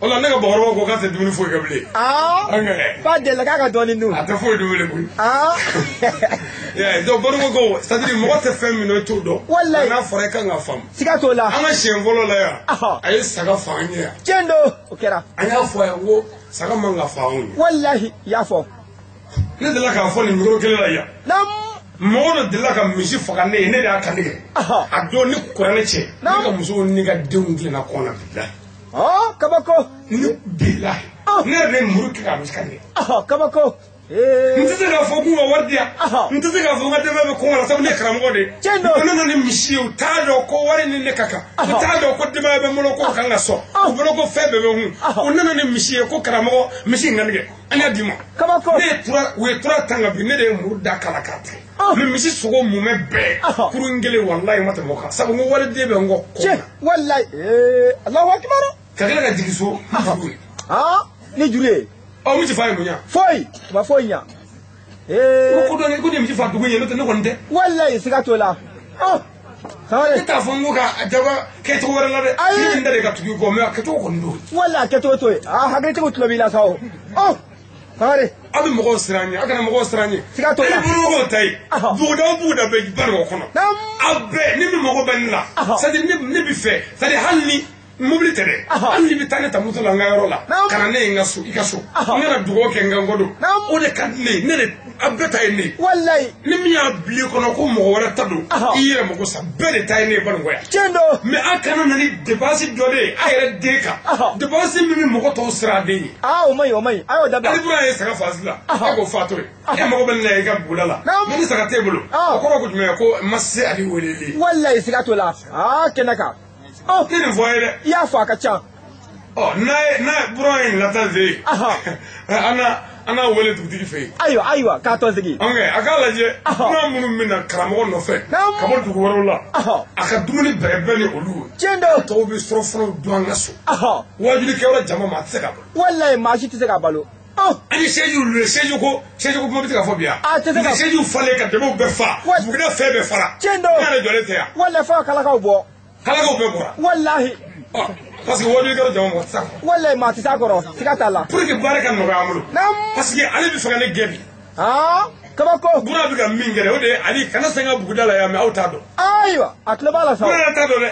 wala ne ga boro ko ka se dumuni fo ga bile ba de la ka doni nu ata fo dumuni bu ya do boro ko c'est-à-dire mo te femme no to do na fore ka nga fam sigatola ama shen volo la ya ay saga fanya chendo okera anya fo ya wo saga manga faun wallahi ya fo ne de la ka fo ni ngoro kele la ya nam modo de la ka misi faga ne da ka ne ado ni kurane che ni ka muso ni ga dungli na kona billahi kabako ni billahi ne muru ka miskane kabako ntse ga fo ku wardia ntse ga fo ga de be ko wala sabu ne karamo de no ni misi u ta do ko wari ni ne kaka ta do ko de be mo ko kan ga so bo ko fe be hu o no ni misi ko karamo misi ngange anya dimo kabako ne tura we tura tanga bi ne de muru da kala kate le misi sogo mume be kurungele wallahi mata moka sabu ngo wala de be ngo ko wallahi Allahu akbar kagala ga digiso ni jure o mi ti fa munya foi ba foi nya ko do ne ko de mi ti fa dugu yelo te ne wonde wallahi sigatola sare ta fongo ka jaga ke to wala de ni ndare ka tugu ko me ka to ko ndo walla ke to hagre te ko tulo bila sawo sare abi mo siranye aka na mo siranye sigatola ni buru ko tai buda be baro kono abbe ni mi mo ko benla sadi ni bi fe sadi halni mobile tere an libi tane ta muto la ngayoro la kana ne ngasu ikaso ngara dugo ke ngangodo o de kadle ne de abeta ene wallahi ni mi abli kono ko mo wala tadu iye mo ko sa bere tay ne ban goya chendo me akana na ni debasi dole ayre deka debasi mi mo ko to sra de ni o mai ayo dabla ali bura saka fasila ko fatore e mo ko ben ne ga budala ni saka tebulu ko ko jume ko masse ali welele wallahi sigatola kenaka tini voyere ya fa ka cha na broin la taze ana wele tugtigi fe ayo ka to zigi ange akala je na munu mina karamo no fe kamo dugu woro la aka dumuni bebe ni olu chendo to bi sofro duanga so wajuli ke wala jama ma tseka wallahi ma shi tseka balo ani seju ko mo bi tseka fobia ni seju fale ka debo be fa bugina fe be fara chendo na jole te ya wallahi fa kala ka bo kala ko be bora wallahi parce que wodi garo jama mo tsaka wallahi ma ti sakoro sikata la pour que baraka no ga amulu parce que ale bi fagale gebi kabako buna biga mingere o de ali kana sanga buguda la ya me autado aywa atlaba la sa buna ta do le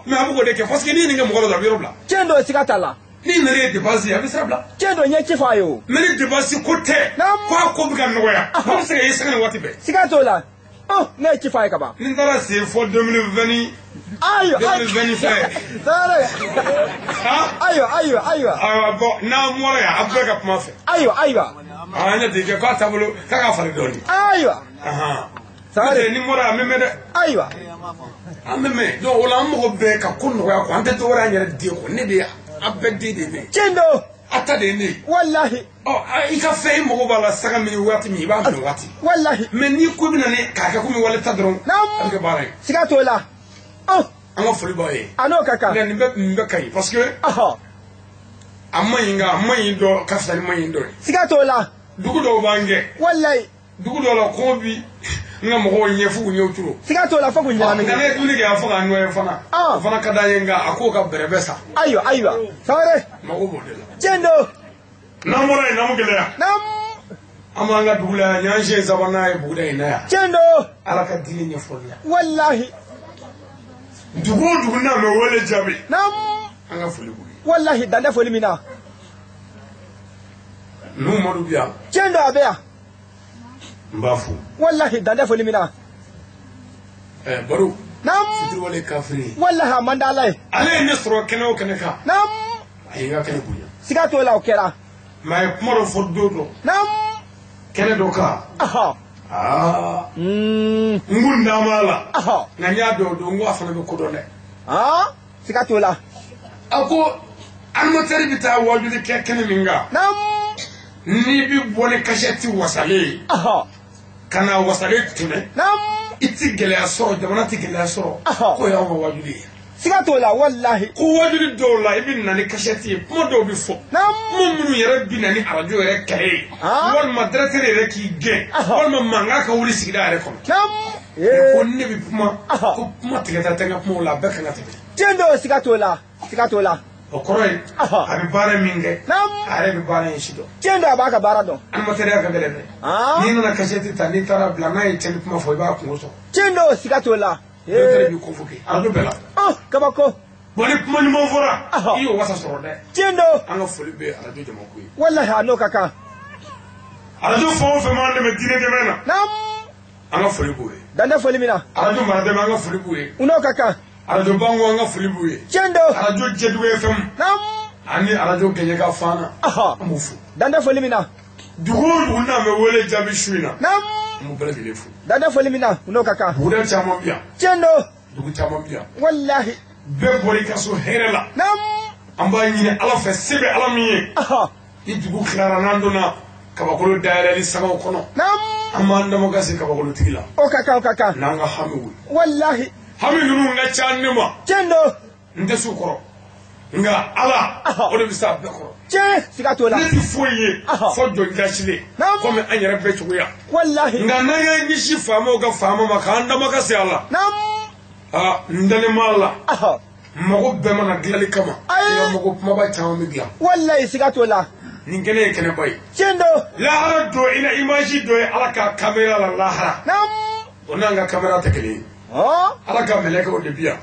me abugo de ke parce que ni nga mo da biro bla chendo sikatala ni nare de basi ya bisra bla chendo nye chifayo mene de basi ko te kwa ko biga no ya ko se yi sanga wati be sikatola oh ne chifayo kaba ni ndara c'est for 2020 ayo 2025 sare ayo bon na mo ya abega kuma fe ayo anya de ke ka tablo ka fare doni ayo sare ni mora meme de ayo ameme do wala mo be ka kunno ya ko ante to wara nyere de ko ne de abedi de ne chendo ata de ne wallahi oh ika fe mo bala saka mi wati mi ba mi wati wallahi men ni ko bi na ne ka ka ko mi wala tadron am ke bare sikatola oh anga foli boy ano kaka ne mbe kai parce que amayi do ka fa amayi do sikatola dugu do bange wallahi dugu do la ko bi nga mo ko nyefu nyoturo sikatola fa kunya mi ngane duni ga fa anu e fana fana kada yenga akoka berebesa ayo sare mago modela chendo namora ina mugela nam amanga dugula nyanshe zabana e buda ina ya chendo alaka dili nyefolia wallahi dugu na me wole jabi nam anga fuli buri wallahi danda foli mina no modu bia chendo abea mbafu wallahi danda foli mina baru nam sidir wale kafiri wallahi amandalai ale ne soro kene ka nam ayinga kene buya sikatola okera mai moro fododo nam kene doka ngunda mala nganya do ngo afana be kodone sikatola ako almotari bita wajudi kene minga nam ni bi bone kasheti wasale kana wasale tune nam iti gele asoro jamana ti gele asoro ko ya wa wajudi sikatola wallahi ko wajudi do la ibin nani kasheti mo do bi fo nam mumunu yere bi nani arajo yere kare wal madrasa yere ki ge wal manga ka wuri sigida yere ko nam ko ne bi puma ko puma tigata tanga puma la beka ngati chendo sikatola okoroy abi bare minge nam are bi bare shido chendo abaka barado an materia ka belebe ni na kasheti tani tara blana e tani puma fo ba ko so chendo sikatola bi ko fuki ardo bela kabako boni puma ni mo fora iyo wasa soro de chendo anga foli be ardo jama ko wallahi ano kaka ardo fo fe man de medine de mena nam anga foli buwe danda foli mina ardo ma de anga foli buwe uno kaka ardo bango anga foli buwe chendo ardo jedu fm nam ani ardo kenye ka fana amufu danda foli mina dugu na me wole jabi shuina nam mu bele bele fu danda foli mina uno kaka buda chama bia chendo dugu chama bia wallahi be bori kaso herela nam amba nyine ala fe sebe ala miye i dugu klara nandona kabakolo daire li sago kono nam amanda mo gasi kabakolo tigila o kaka nanga hamu wallahi hami nunu na chanema chendo nde sukoro nga ala o de bisa be koro sikatola ne ti foye fo jonja chile comme anyere be chuya wallahi nga na ya nyishi famo ga famo makanda makasi ala nam ndane mala mago be mana glali kama ya mago maba tawo mi glam wallahi sikatola ningene kene bay chendo la hara do ina image do ala ka camera la lahara nam onanga camera tekeli ala ka meleka o de bia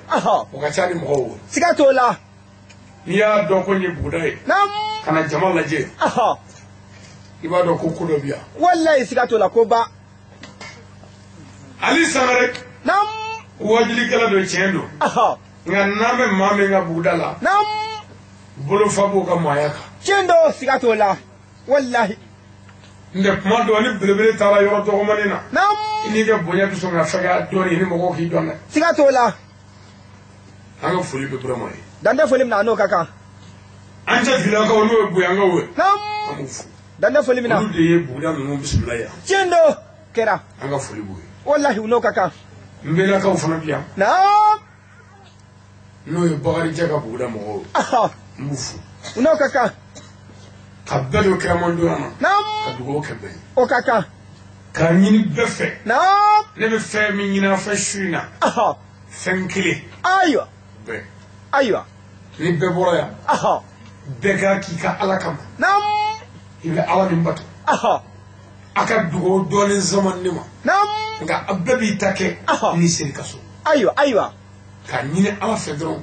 o ka chani mo sikatola ya do ko ni budai nam kana jamal laje iba do ko kudo bia wallahi sikatola ko ba ali sanare nam wajili kala do chendo nga name mame nga budala nam bolo fabo ka mayaka chendo sikatola wallahi nde mando ni belebele tara yoro to manina nam ini ga bonya to so nga faga dori ni mo ko ki donna sikatola anga fuli be bramo danda foli mina no kaka anja fila ka wono bu yanga we nam amufu danda foli mina lu de ye buda no bismillah ya chendo kera anga fuli bu wallahi uno kaka mbela ka ufana biya nam no ye bagari jaga buda mo mufu uno kaka kabelo kramondo na nam ka dugo kebe o kaka ka nyini befe nam ne be fe mi nyina fa shuina fenkile ayo be ayo ni be boroya be ga ki ka alakam nam ibe ala min batu aka dugo dole zaman nima nam nga abbi take ni sir kaso aywa ka nyine ala fedron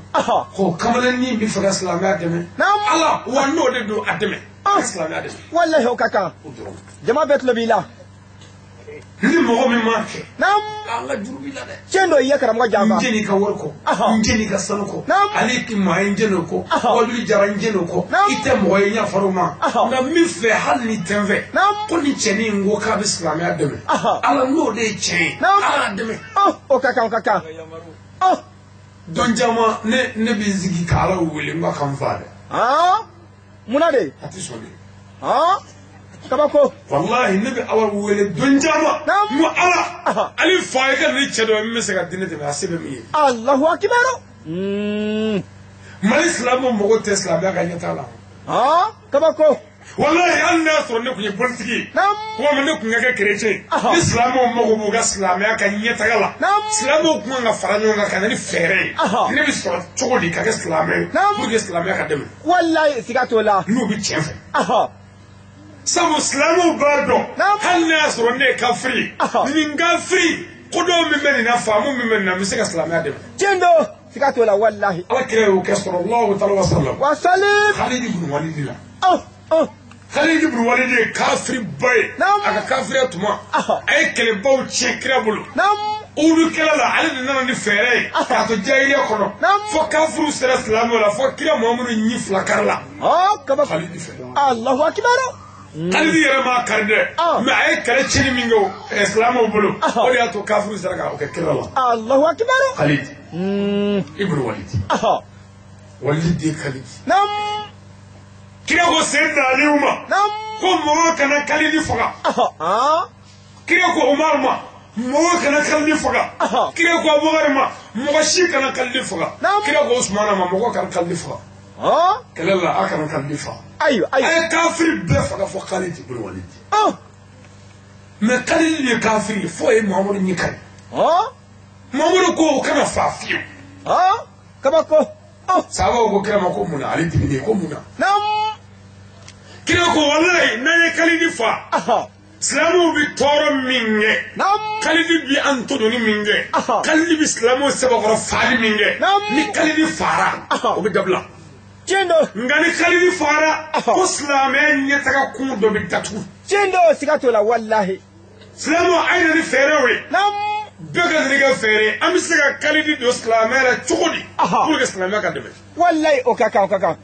ko kamala ni bi faga islamiya deme ala wanno de do ademe islamiya deme wallahi o kaka jama bet lo bila ni mo mi manke nam ala jurubi la de cendo iya karam ga jamba njeni ka worko njeni ka sanuko ali ki ma njeno ko wali jara njeno ko ite mo nya faruma na mi fe hal ni tenve ko ni cheni ngo ka islamiya deme ala no de chen ala deme o kaka don jama ne bi zigi kala wele ma kan fare munade ati soni kabako wallahi ne bi awa wele don jama mu ala ali faika ni chedo mi se ka dinete me asibe mi Allahu akbar mal islamu mo ko islam ya ganya tala kabako wallahi an na so ne kunye politiki ko me ne kunga ka chrétien islamu mo ko buga islam ya ganya tagala islamu ko nga faranyo nga kana ni fere ne bi so chogodi ka islam pour que islam ya ka dem wallahi sigatola no bi chefe sabu islamu bardo hal na so ne ka free ni nga free kodo mi men na famu mi men na mi se ka islam ya dem jendo sigatola wallahi akira o ka sallallahu alaihi wasallam wa salim khalid ibn walid la Khalid ibn Walid kafri bay aka kafri atuma ay kele baw chekra bulu ulu kala la ali nana ni fere ka to jayile kono fo kafru sira islam wala fo kira muhammadu ni flakarla kaba Khalid fere Allahu akbar Khalid yere ma karde ma ay kala chini mingo islam bulu o ya to kafru sira ka o kira la Allahu akbar Khalid ibn Walid Walid de Khalid kira ko sayyidina ali umar ko mo kana kalidi faga kira ko umar ma mo kana kalidi faga kira ko abubakar ma mo shi kana kalidi faga kira ko usman ma mo kana kalidi faga kala la akana kalidi faga ay kafir be faga fo khalid ibn walid me khalid ni kafir fo e muhammad ni kan muhammad ko kana fafiyo kabako sawa ko kira ma ko muna ali tibini ko muna kira ko wallahi naye kalidi fa islamu bi toro minge kalidi bi antodoni minge kalidi bi islamu seba ko faadi minge ni kalidi fara o bi dabla jendo ngani kalidi fara ko islamu nyata ko do bi tatu jendo sigatola wallahi islamu ayna ni ferewe bega diga fere am siga kalidi do islamu ra chukudi pour que islamu ka debe wallahi o kaka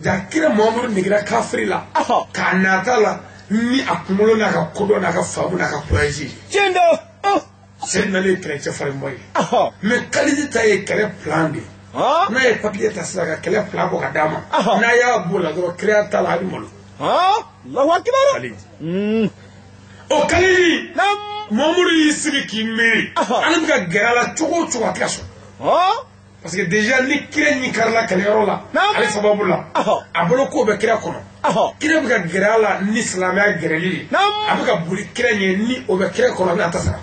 da kira muhammadu nigira kafiri la ka nata la ni akumulo na ka kodo na ka famu na ka kuraji jendo c'est na le chrétien fare moy mais kalidi ta e kele plan de na e papier ta saka kele plan ko kadama na ya bola do créata la molo Allahu akbar kalidi o kalidi muhammadu yisigi ki meri alim ka gerala chogo kaso parce que déjà ni kire ni karla kalero la ali sababu la abolo ko be kira kono kire be ka gerala ni islamia gereli abuka buri kire ni o be kire kono na tasara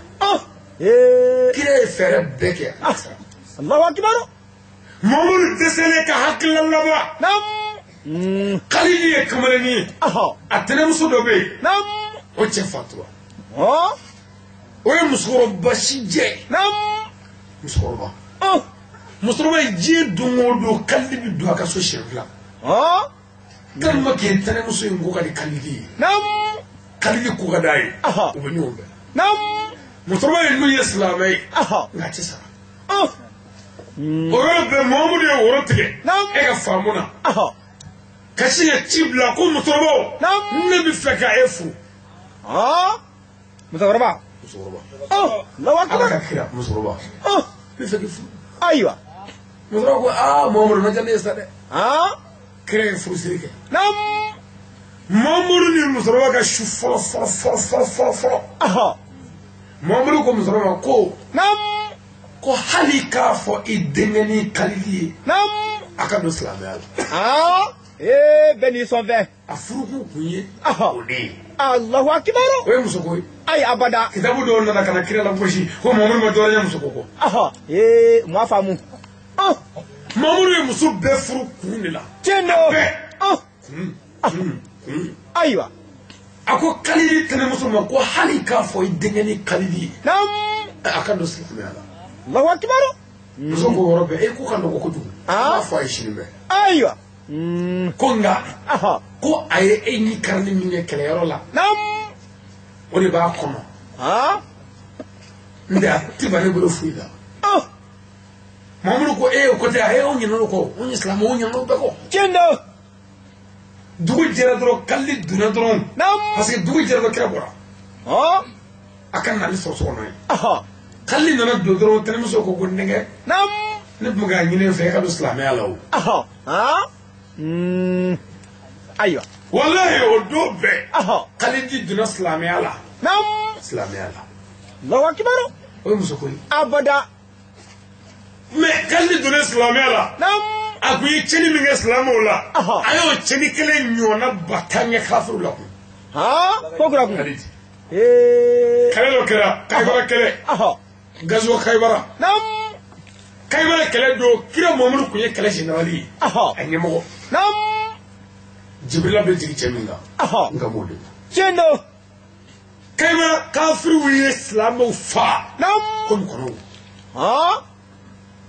kire fere beke Allahu akbar mamul desele ka hakla la khalidi e kamalani atene muso do be o che fatwa o e musoro bashije musoro musulma ji dungodo kallibi do aka so shirla kalma ke tane musu ingo ka di kallidi kallidi ko ga dai o bani wonbe musulma yin islamai ngati sa o rabbe mamudu ya worotige e ga famuna kashi ya tibla ko musulma nabi faka efu musulma lawa ka kira musulma bi faka efu aywa musulma ko mamudu na janne sa de kire furusirike mamudu ni musulma ka shu fo mamudu ko musulma ko hali ka fo idengeni kalili aka do islamiyal beni son ve afuruku kunye odi Allahu akbar o musoko ay abada kitabu do na kana kire la boshi ko mamudu ma do nya musoko ko mo afamu mamudu e musu be furu kunila tendo aywa ako kalidi tene musulman ko hali ka fo idengeni kalidi nam akando silamé ala Allahu akbar muso ko worobe e ko kando ko kudu ma fo ay shilbe aywa ko nga ko aye e ni karni mi ne kele yoro la nam woni ba kono nda tibane bolo fuida mamudu ko e ko ta e on nyino ko on islam on nyino be ko kendo dugu jera doro kalli duna doro nam parce que dugu jera do kera bora akan na li so so nay kalli nana do doro tene muso ko gondenge nam ne buga nyine fe ka do islam ya law aywa wallahi o do be kalli di duna islam ya la nam islam ya la Allahu akbar o muso ko abada me kalli duna islam ya la nam akuyi cheni minga islam wala ayo cheni kele nyona batanya kafiru la ko kura ku kale lo kera kaybara kele gazo kaybara nam kaybara kele do kira momuru kunye kele generali anyemo nam jibrila be jigi cheminga ngamode chendo kaybara kafiru wi islam fa nam kono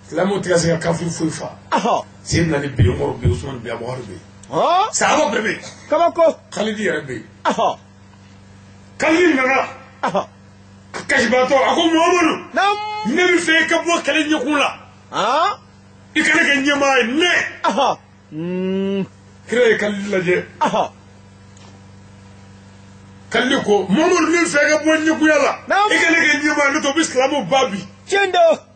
islam tiga kafiru fu fa سيدنا نبي عمر بن عثمان بن ابو هرب صحابه بربي كما كو خالد يا ربي كلمنا كشباتو اكو محمد نعم نبي فيك ابو كلن يقولا يكنك نيما ني كري كلجه كلكو محمد نبي فيك ابو نيقولا يكنك نيما نتو باسلام بابي جندو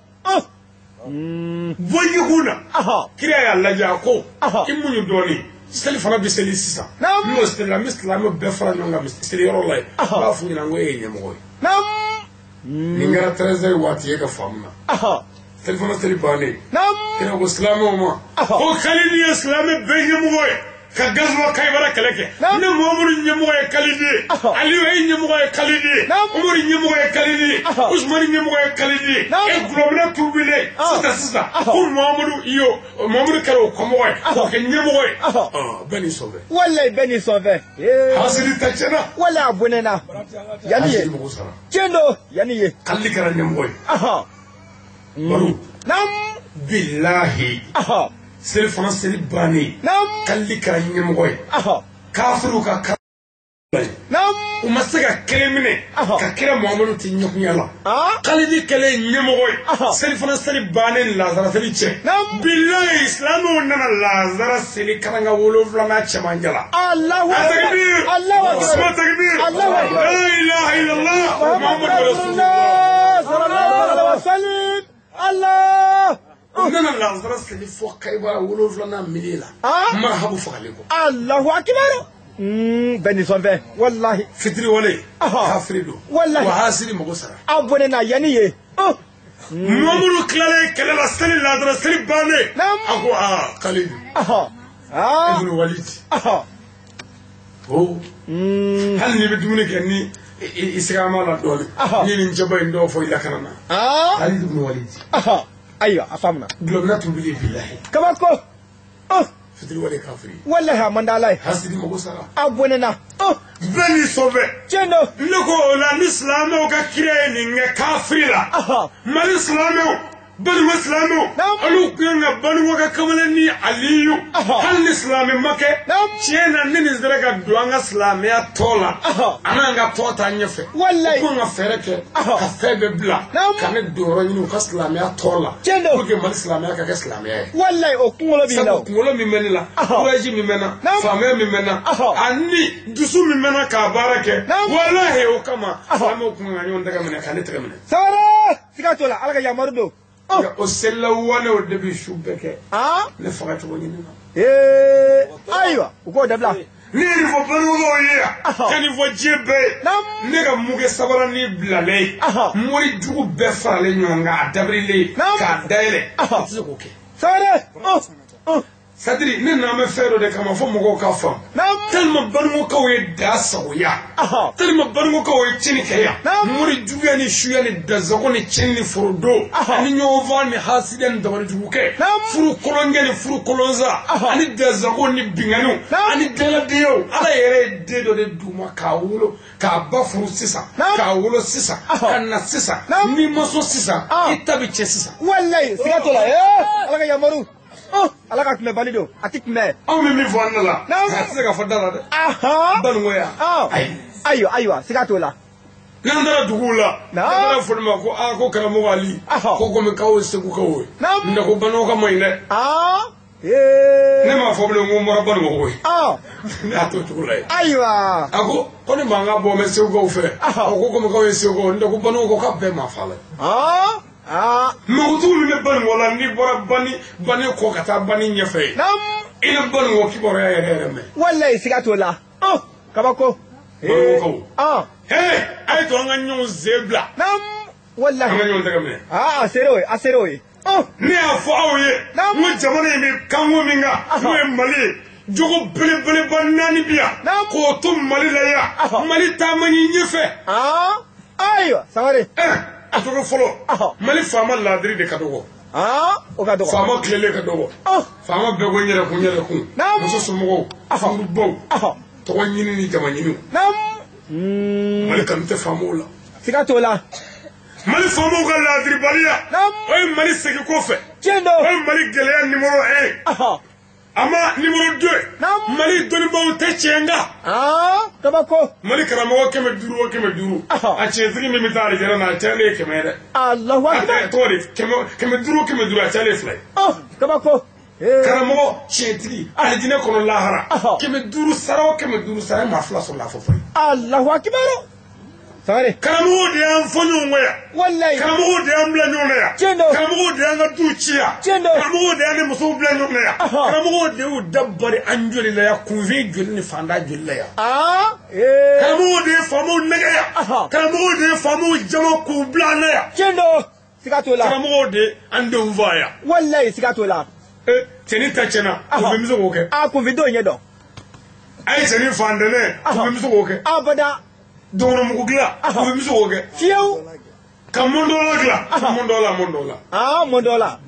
bonyi kuna kira ya laja ko imunyu doni steli fana bi seli sisa mo steli la misla be fara nyonga steli yoro lai ba fu nyina ngoye nyemo nam ningara trezor wati yega famna steli fana steli bane nam kira ko islamu ma ko khalili islam be nyemo ka gazwa kaybara kaleke ne momuru nyemo kalidi ali way nyemo kalidi umur nyemo kalidi usman nyemo kalidi e globna tubile sita ko momuru iyo momuru karo komo ko nyemo beni sove wallahi beni sove hasili tachena wala abunena yani kendo yani ye kalli kara nyemo baru nam billahi سير فرنسا باني نعم كلي كراني مغوي كافرو كا نعم ومسكا كلمني ككرا محمد تنيوك يلا قال دي كلي نيمغوي سير فرنسا باني لازارا سليتشي بالله اسلام وننا لازارا سلي كرانغا ولو فلانا تشمانجلا الله اكبر الله اكبر الله اكبر لا اله الا الله محمد رسول الله صلى الله عليه وسلم الله نانا لازارا سلي فوق كايبا ولو فلانا ميليلا مرحبا فاليكم الله اكبر بني صنفه والله فطري ولي كافريدو والله وحاسري مغسرا ابوننا يعني مامورو كلالي كلالا سلي لازارا سلي باني نعم اكو خالد ابن وليد هو هل نبدونك اني اسلام على دول ني نجبا ندو فوي لكننا خالد ابن وليد ايوه افهمنا بلغنات بالله كما كو فطري ولي كافري والله من دالاي حاسري مغسرا ابوننا بني صوبه جنو لكو لا الاسلام وكاكرين كافري ما الاسلام بنو اسلامو الو كنا بنو وكملني عليو هل الاسلام مكه تشينا نين زرغا دوان اسلام يا تولا انا غا توتا نيفه والله كون فرك كفبه بلا كان دورو ني اسلام يا تولا كوكي مال اسلام يا كاسلام يا والله او كولو بي لا كولو مي منلا كوراجي مي منا فامي مي منا اني دسو مي منا كبارك والله او كما فامو كون غاني وندغا من كان ترمن سارا سيكاتولا على يا مردو o sella wane o debi shubeke le fagati woni na aywa uko dabla ni fo banugo ya kani fo jebe ne ga muge sabara ni blale mori jugu be farale nyonga dabrile ka daile tsuko ke sare sadiri ne na me fero de kama fo mogo ka fam tellement bango ka we da sawoya tellement bango ka we chini kaya muri juya ni shuya ni dazago ni chini forodo ani nyova ni hasiden da wari juke furu kolonge ni furu kolonza ani dazago ni binganu ani dela dio ala yere de do de duma ka wulo ka ba furu sisa ka wulo sisa kana sisa ni moso sisa itabi che sisa wallahi sigatola ala ka yamaru ala ka tun balido atik me aw mi fo annala se ka fodala de bangoya ayo sigatola nan dara dugula dara fulma ko ko karamo wali ko me kawo se ku kawo nda ko bano ka moyne ne ma fo bele ngomora bango ko na to dugula aywa ako ko ni manga bo me se ko fe ko me kawo se ko nda ko bano ko ka be ma fala Moutou le bangola ni bora bani ko kata bani nyefe. Ina bango ki bora ya hereme. Wallahi sigatola. Kabako. Bango. Ay to nga nyon zebla. Wallahi. Nga nyon tagame. Aseroy. Ni afo awye. Mo jamane mi kanwo minga. Mo mali. Jogo bele banani biya. Ko to mali la ya. Mali tamani nyefe. Ayo, saware. Atogo folo mali fama ladri de kadogo o kadogo fama klele kadogo fama bego nyere ku muso sumo famu bo to nyini ni jama nyini mali kan te famula sigatola mali famu ga ladri balia oy mali segi ko fe chendo oy mali gele numéro 1 ama numéro 2 mali doni bo te chenga tabako mali karamo keme duru a chezigi mi mitari jera na chale kemere Allahu akbar tori keme duru a chale fly tabako karamo chezigi aljine kono lahara keme duru sara ma fla so la fofo Allahu akbar sare karamo de an fonyo ngoya wallahi karamo de an bla nyoya karamo de an duchiya karamo de an muso bla nyoya karamo de u dabbari anjoli la ya kuvi jolni fanda jolla ya karamo de famo nagaya karamo de famo jama ku bla na ya sigatola karamo de ande mvaya wallahi sigatola teni tachena ku mizo goke ku video nyedo ay teni fandene ku mizo goke abada dono mugugla ku mizo goke fieu kamondola gla mondola mondola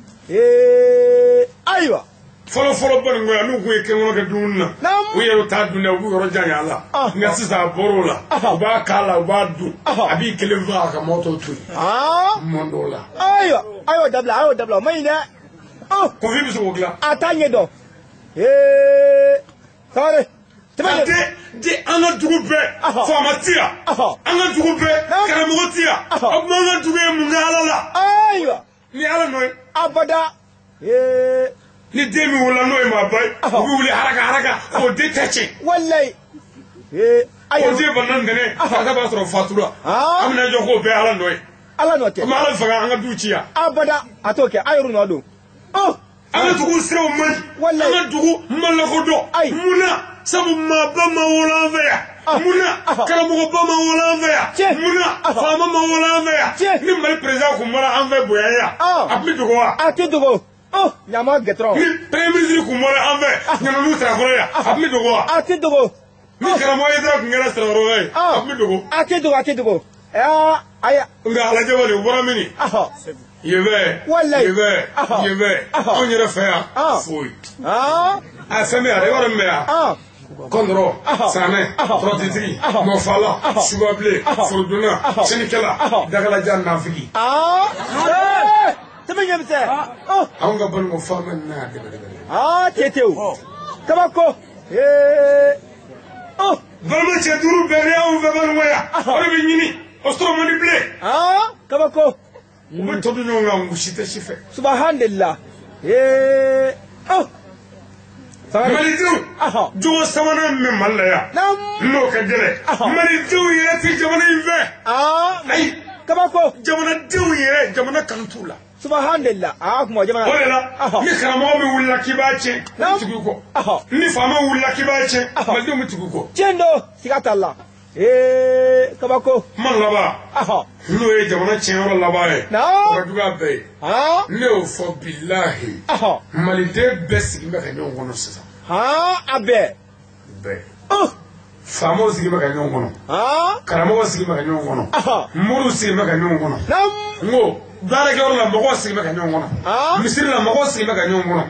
aywa folo ban ngoya nu ko yeke ngono ke dunna o yero ta dunna bu yoro janya la nga sisa borola ba kala ba du abi kele va ka moto tu mondola aywa dabla mai ne ko vi biso gla atanye do sare de anga dugube formatia anga dugube karamotia anga dugube mungala la aywa ni ala noy abada ni demi wala noy ma bay wuli haraka o de tache wallahi ayo de banan dene ka ba soro fatura amna jo ko be ala noy te ma ala faga anga duchiya abada atoke ayru no do anga dugu sero man anga dugu malagodo muna sabu ma ba ma wala veya muna karamugo ba ma wala veya muna fama ma wala veya ni mal president ko mara anve boyaya apmi dugo wa ati dugo nyama getro ni premier ministre ko mara anve nyama lu tra koya apmi dugo wa ati dugo ni karamogo yedra ko ngara tra roye apmi dugo ati dugo aya nga ala jawale wara mini yebe on yere fa foi afame are wara me Kondro, Sane, Protitri, Mofala, Subable, Forduna, Senikela, Dagala Jan Nafili. Tamanyamse. I'm going to farm and Teteu. Kabako. Vermace Duru Beria, Vermaya, Orvini, Ostromani Play. Kabako. We told you no Mushita Shife. Subhanallah. Maridu, do someone in Malaya. No, can get it. Maridu, yes, Jamana Ive. Kabako, Jamana do ye, Jamana Cantula. Subhanallah. Jamana. Nikamami will lucky bache. Now to go. Nifama will lucky bache. Madame to go. Chendo, Sigatala. kabako man laba n'o ye jamana tiɲɛyɔrɔ laban ye o ka jugu a bɛɛ ye ne y'o fɔ bilahi maliden bɛɛ sigilen bɛ ka ɲɔgɔn kɔnɔ sisan a bɛɛ faamaw sigilen bɛ ka ɲɔgɔn kɔnɔ karamɔgɔw sigilen bɛ ka ɲɔgɔn kɔnɔ moriw sigilen bɛ ka ɲɔgɔn kɔnɔ n ko baarakɛyɔrɔ la mɔgɔw sigilen bɛ ka ɲɔgɔn kɔnɔ misiri la mɔgɔw sigilen bɛ ka ɲɔgɔn kɔnɔ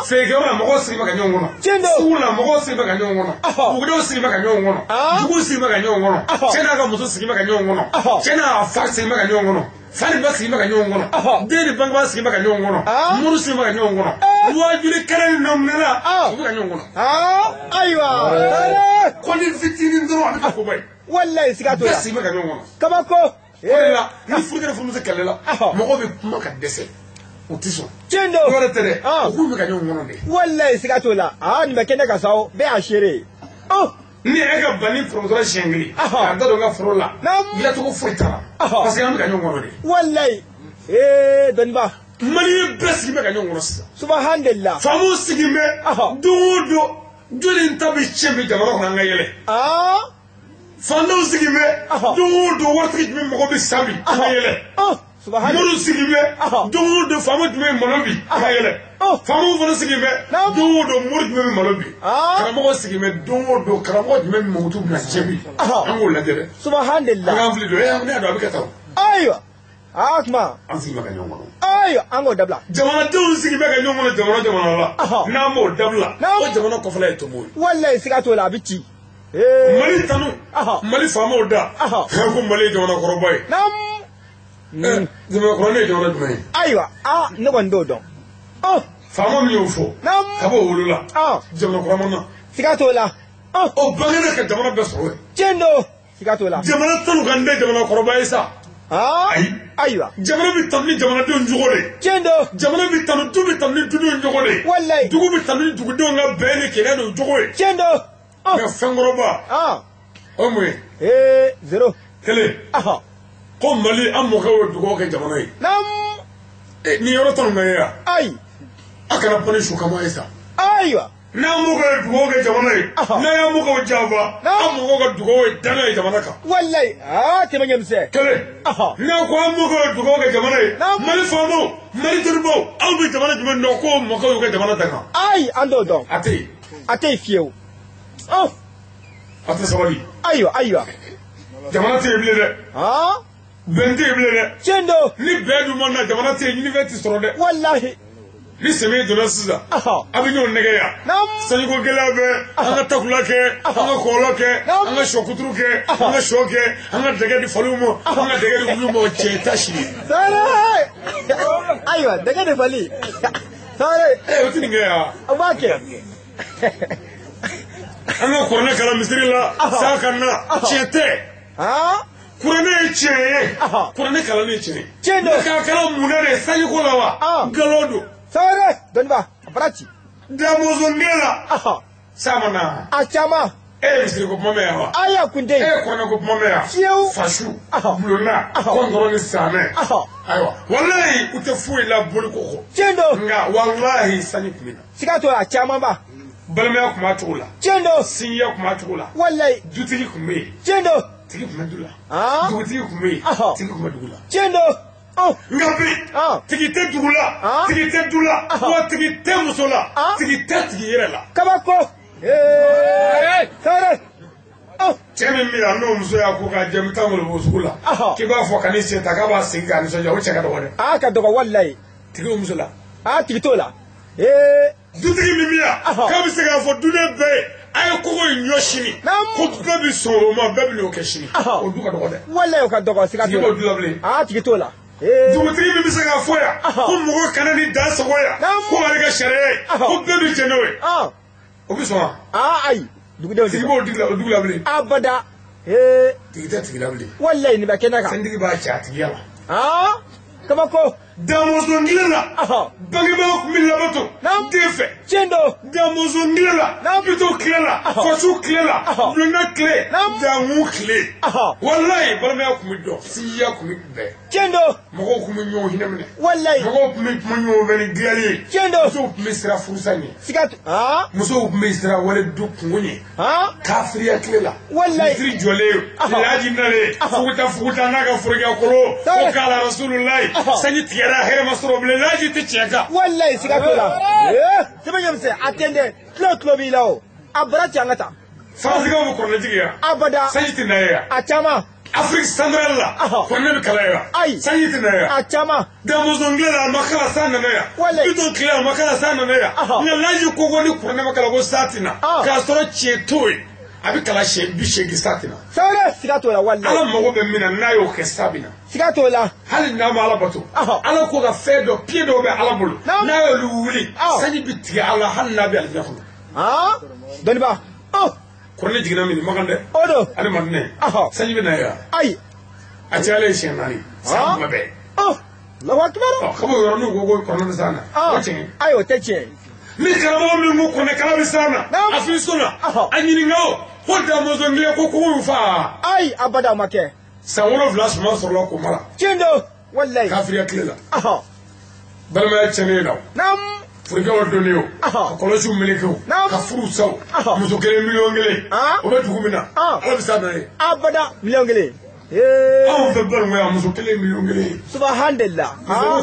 feerekɛyɔrɔ la mɔgɔw sigilen bɛ ka ɲɔgɔn kɔnɔ sugu la mɔgɔw sigilen bɛ ka ɲɔgɔn kɔnɔ bugudenw sigilen bɛ ka ɲɔgɔn kɔnɔ juguw sigilen bɛ ka ɲɔgɔn kɔnɔ cɛ n'a ka muso sigilen bɛ ka ɲɔgɔn kɔnɔ cɛ n'a fa sigilen bɛ ka ɲɔgɔn kɔnɔ fa ni ba sigilen bɛ ka ɲɔgɔn kɔnɔ den ni bangebaa sigilen bɛ ka ɲɔgɔn kɔnɔ muru sigilen bɛ ka ɲɔgɔn kɔnɔ wajuli kɛnɛ ni namunɛla u bɛ ka ɲɔgɔn kɔnɔ ayiwa kɔni fitinin dɔrɔn a bɛ ka koba ye wallahi siga t'o la bɛɛ sigilen bɛ ka ɲɔgɔn kɔnɔ kabako o de la ni furukɛla furumuso kɛlɛ la mɔgɔw bɛ kuma ka dɛsɛ u tɛ sɔn tiɲɛ don yɔrɔ tɛ dɛ u k'u bɛ ka ɲɔgɔn kɔnɔ de wallahi siga t'o la nin bɛ kɛ ne ka sa o bɛɛ y'a seere ni e ka ban ni foromusora siɲɛ kelen k'a da don n ka foro la dilancogo foyi t'a la parce que an bɛ ka ɲɔgɔn kɔnɔ de wallahi dɔnniba maliyɛn bɛɛ sigilen bɛ ka ɲɔgɔn kɔnɔ sisan subahanalah faamaw sigilen bɛ don o don joli ta bɛ tiɲɛ bi jamana kɔnɔ an ka yɛlɛ fantanw sigilen bɛ don o don waritigi jumɛn mɔgɔ bɛ sa bi an ka yɛlɛ moriw sigilen bɛ don o don faama jumɛn malo bi an ka yɛlɛ faamaw fana sigilen bɛ don o don mori jumɛn bɛ malo bi karamɔgɔ sigilen bɛ don o don karamɔgɔ jumɛn bɛ mamutu bɛna tiɲɛ bi an k'o lajɛ dɛ subahanalah an k'an fili don ne y'a dɔn a bɛ kɛ tan ayiwa kuma an sigilen bɛ ka ɲɔgɔn kɔnɔ ayiwa an k'o dabila jamanadenw sigilen bɛ ka ɲɔgɔn kɔnɔ jamana la n'an b'o dabila o jamana kɔfɛla ye tomo ye wallahi siga t'o la a bɛ ci mali tanu mali faamaw da ko mali ye jamana kɔrɔba ye jamana kɔrɔ ne ye jamana jumɛn ye ayiwa ne kɔni t'o dɔn faama min y'o fɔ ka bɔ wolola jamana kɔrɔma na siga t'o la o bangena ka jamana bɛɛ sɔrɔ ye tiɲɛ don siga t'o la jamana tanu ka n tɛ jamana kɔrɔba ye sa ayi ayiwa jamana bɛ tanu ni jamanadenw jogo de tiɲɛ don jamana bɛ tanu du bɛ tanu ni dudenw jogo de wallahi dugu bɛ tanu ni dugudenw ka bɛn ni kɛlɛ n'o jogo ye tiɲɛ don mɛ fɛnkɔrɔba o mun ye zero kelen ko mali an mɔkɛw ye dugawu kɛ jamana ye nin yɔrɔ tanu bɛ ye yan ayi a kana bɔ ni sukama ye sa ayiwa n'an mɔkɛw ye dugawu kɛ jamana ye n'an y'an mɔkɛw janfa an mɔkɛw ka dugawu ye danna ye jamana kan wallahi tɛmɛ ɲɛmisɛn kelen n'an ko an mɔkɛw ye dugawu kɛ jamana ye mali faamaw mali dɔnnibaw aw bɛ jamana jumɛn dɔn ko mɔkɛw y'u kɛ jamana da kan ayi an t'o dɔn a tɛ yen a tɛ yen fiyewu a tɛ sabali ayiwa jamana tɛ yen bilen dɛ bɛn tɛ yen bilen dɛ tiɲɛ don ni bɛn dun ma na jamana tɛ yen ɲinifɛn tɛ sɔrɔ dɛ wallahi ni sɛmɛ donna sisan a bɛ ɲɔgɔn nɛgɛ yan sanjiko gɛlɛya bɛ an ka takula kɛ an ka kɔlɔlɔ kɛ an ka sɔ kuturu kɛ an ka sɔ kɛ an ka dɛgɛ di faliw ma an ka dɛgɛ di wulu ma cɛ ta sini ayiwa dɛgɛ de fali sare o tɛ nin kɛ yan a b'a kɛ an ka kuranɛ kalan misiri la sa ka na tiɲɛ tɛ kuranɛ ye tiɲɛ ye kuranɛ kalan ye tiɲɛ tiɲɛ don k'a kɛra munna de sanjiko la wa nkalon don sare dɔnniba a fara ci damɔzɔnden la sa ma na a caman e ye misiri ko kuma mɛn yan wa a y'a kun tɛ e ye kuranɛ ko kuma mɛn yan fiyewu fasu bulonna kɔnkɔrɔ ni saamɛ ayiwa walayi u tɛ foyi la boli ko kɔ tiɲɛ don nka walayi sanji tun bɛ na siga t'o la a caman ba balimaya tun b'a cogo la tiɲɛ don sinjiya tun b'a cogo la wallahi dutigi tun bɛ yen tiɲɛ don tigi tun bɛ du la dugutigi tun bɛ yen tigi tun bɛ dugu la tiɲɛ don nka bi tigi tɛ dugu la tigi tɛ du la wa tigi tɛ muso la tigi tɛ tigi yɛrɛ la kabako sare cɛ min bɛ yan n'o muso y'a ko k'a jɛ n bɛ taa ngɔlɔbɔ sugu la k'i b'a fɔ ka n'i sen ta k'a b'a segin k'a nisɔndiya o cɛ ka dɔgɔ dɛ ka dɔgɔ wallahi tigi o muso la tigi t'o la dutigi min bɛ yan k'a bɛ se k'a fɔ dunen bɛɛ ye a ye kogo in ɲɔ sini ko bɛɛ bɛ sɔn o ma bɛɛ bɛ n'o kɛ sini o du ka dɔgɔ dɛ wallahi o ka dɔgɔ siga t'o la tigi b'o du la bilen tigi t'o la dugutigi min bɛ se k'a fɔ yan ko mɔgɔ kana ni dan sago yan ko ale ka sariya ye ko bɛɛ bɛ jɛ n'o ye o bɛ sɔn wa ayi dugudenw tigi b'o dugu la bilen abada tigi tɛ tigi la bilen wallahi nin bɛ kɛnɛ kan santigi b'a cɛ a tigiya la kabako damozongila bangeba kumilabato defe chendo damozongila bito klela fosu klela luna kle damu kle wallahi balma kumido siya kumidbe chendo mogo kuminyo hinemne wallahi mogo kuminyo beni gali chendo so misra furusani sikatu muso misra wala dukunye kafriya klela wallahi tri jole laji nale futa naga furga kolo o kala rasulullah sanyi tiyara here masro laji ticheka wallahi sikatu la tibanyamse atende klotlo bilao abra changata fasiga bu korna jigiya abada sanyi tinaya achama Afrique centrale la konne kalaya sanyi tinaya achama damozongela makala sana naya bito klela makala sana naya laji kogoni korna makala go satina ka soro chetoi abi kala she bishe gisatina sare sikatu la wallahi ala mogo be mina nayo kesabina sikatu la hali na mala bato ala ko ga fedo piedo be ala bulu nayo luuli sanyi bitti ala hal nabi al jakhlu doni ba korne jigina mini magande odo ani manne sanyi be naya ay atiale shenani samba be Allahu akbar khabo yoronu gogo korne sana wachen ayo teche ni karamo mi mu korne kala bisana afi sona anyini ngao hoda mozongle ko ko fa ay abada make sawolo vlas ma sorlo ko mala chendo wallahi kafriya klela balma chene daw nam furga wadonio ko su meleko ka furu saw muso kele million gele o be dugumina ala bisana abada million gele aw be balma muso kele million gele subhanallah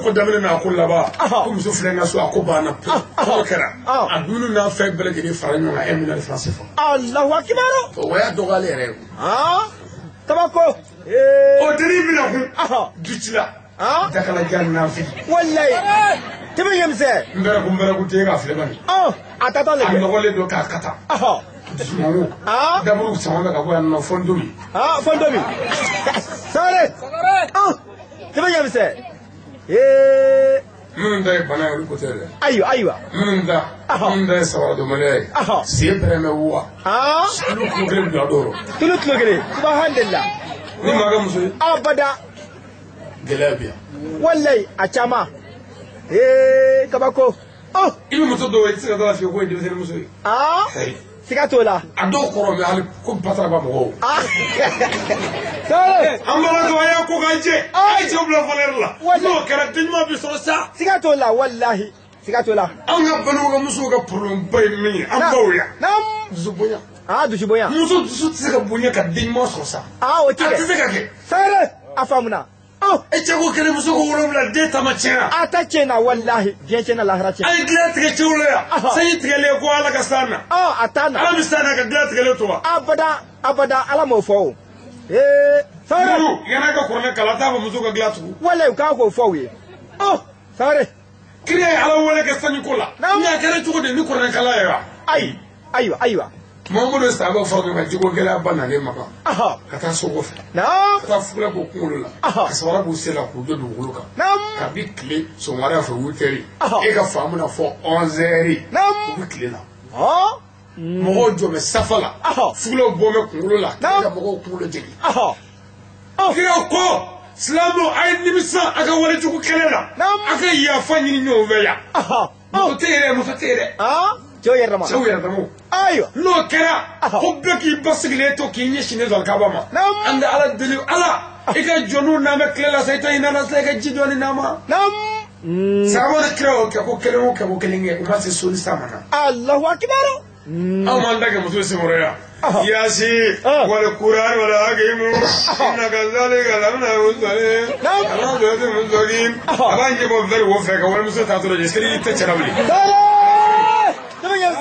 ko damene na ko laba ko muso flenga so akoba na ko kera adunu na fe belegede faranyo na emina france fo Allahu akbar to waya dogale re tabako o deri mina ko dutila dakala janna fi wallahi tibanyamse mbere ko te ga flebani atata le andogole do ka kata daburu sama ka ko no fondomi fondomi sare tibanyamse mun dai bana yau ko tere aywa mun da sawara do male sempre me wa lu ko gele do adoro tulut lo gele subhanallah ni maga muso abada gelabia wallahi achama kabako ibi muso do wai tsika da fi ko inde sen muso sikatola ado koro me hal ko patara ba mo sare amara do ya ko ganje ai je bla valer la no kara tinma bi so sa sikatola wallahi sikatola an ga banu ga muso ga problem bay mi an bawya nam zubunya dusuboya muso su tsika bunya ka dinma so sa o tike tsika ke sare afamuna e chego kele muso ko woro bla de tamachena atachena wallahi jechena lahra che ai glet ke chula sai tigele ko ala ka sana atana ala bisana ka glet ke to abada ala mo fo sare yana ka korne kala ta muso ka glet ku wallahi ka ko fo wi sare kire ala wala ka sanyi kula nya kare chugo de ni korne kala ya aywa Mamudu sabo fogo ma jigo gela bana le maka kata sogo fe kata fura ko kungolo la kasawara bu sela ku do dugulu ka ka bi kle so mara fa wuteri e ka famu na fo 11h ku kle na mo jo me safala fulo bo me kungolo la ka mo kungolo jegi kira ko slamu ay nimisa aka wala jugo kelela aka ya fanyi nyo veya mo tere Joyerama. Ayo. No kera. Hobbeki basigile to kinye shine zol kabama. Anda ala dili ala. Ika jonu na me klela sayta ina na sega jidoni nama. Sabona kero ko kelo ko kelinge ko mase soli samana. Allahu akbar. Amanda ke muso simoraya. Yasi wala Qur'an wala hakimu inna kazalika lamna usali. Ala do musogin. Abanje bo ver wo fe ka wala muso ta to je seri te charabli.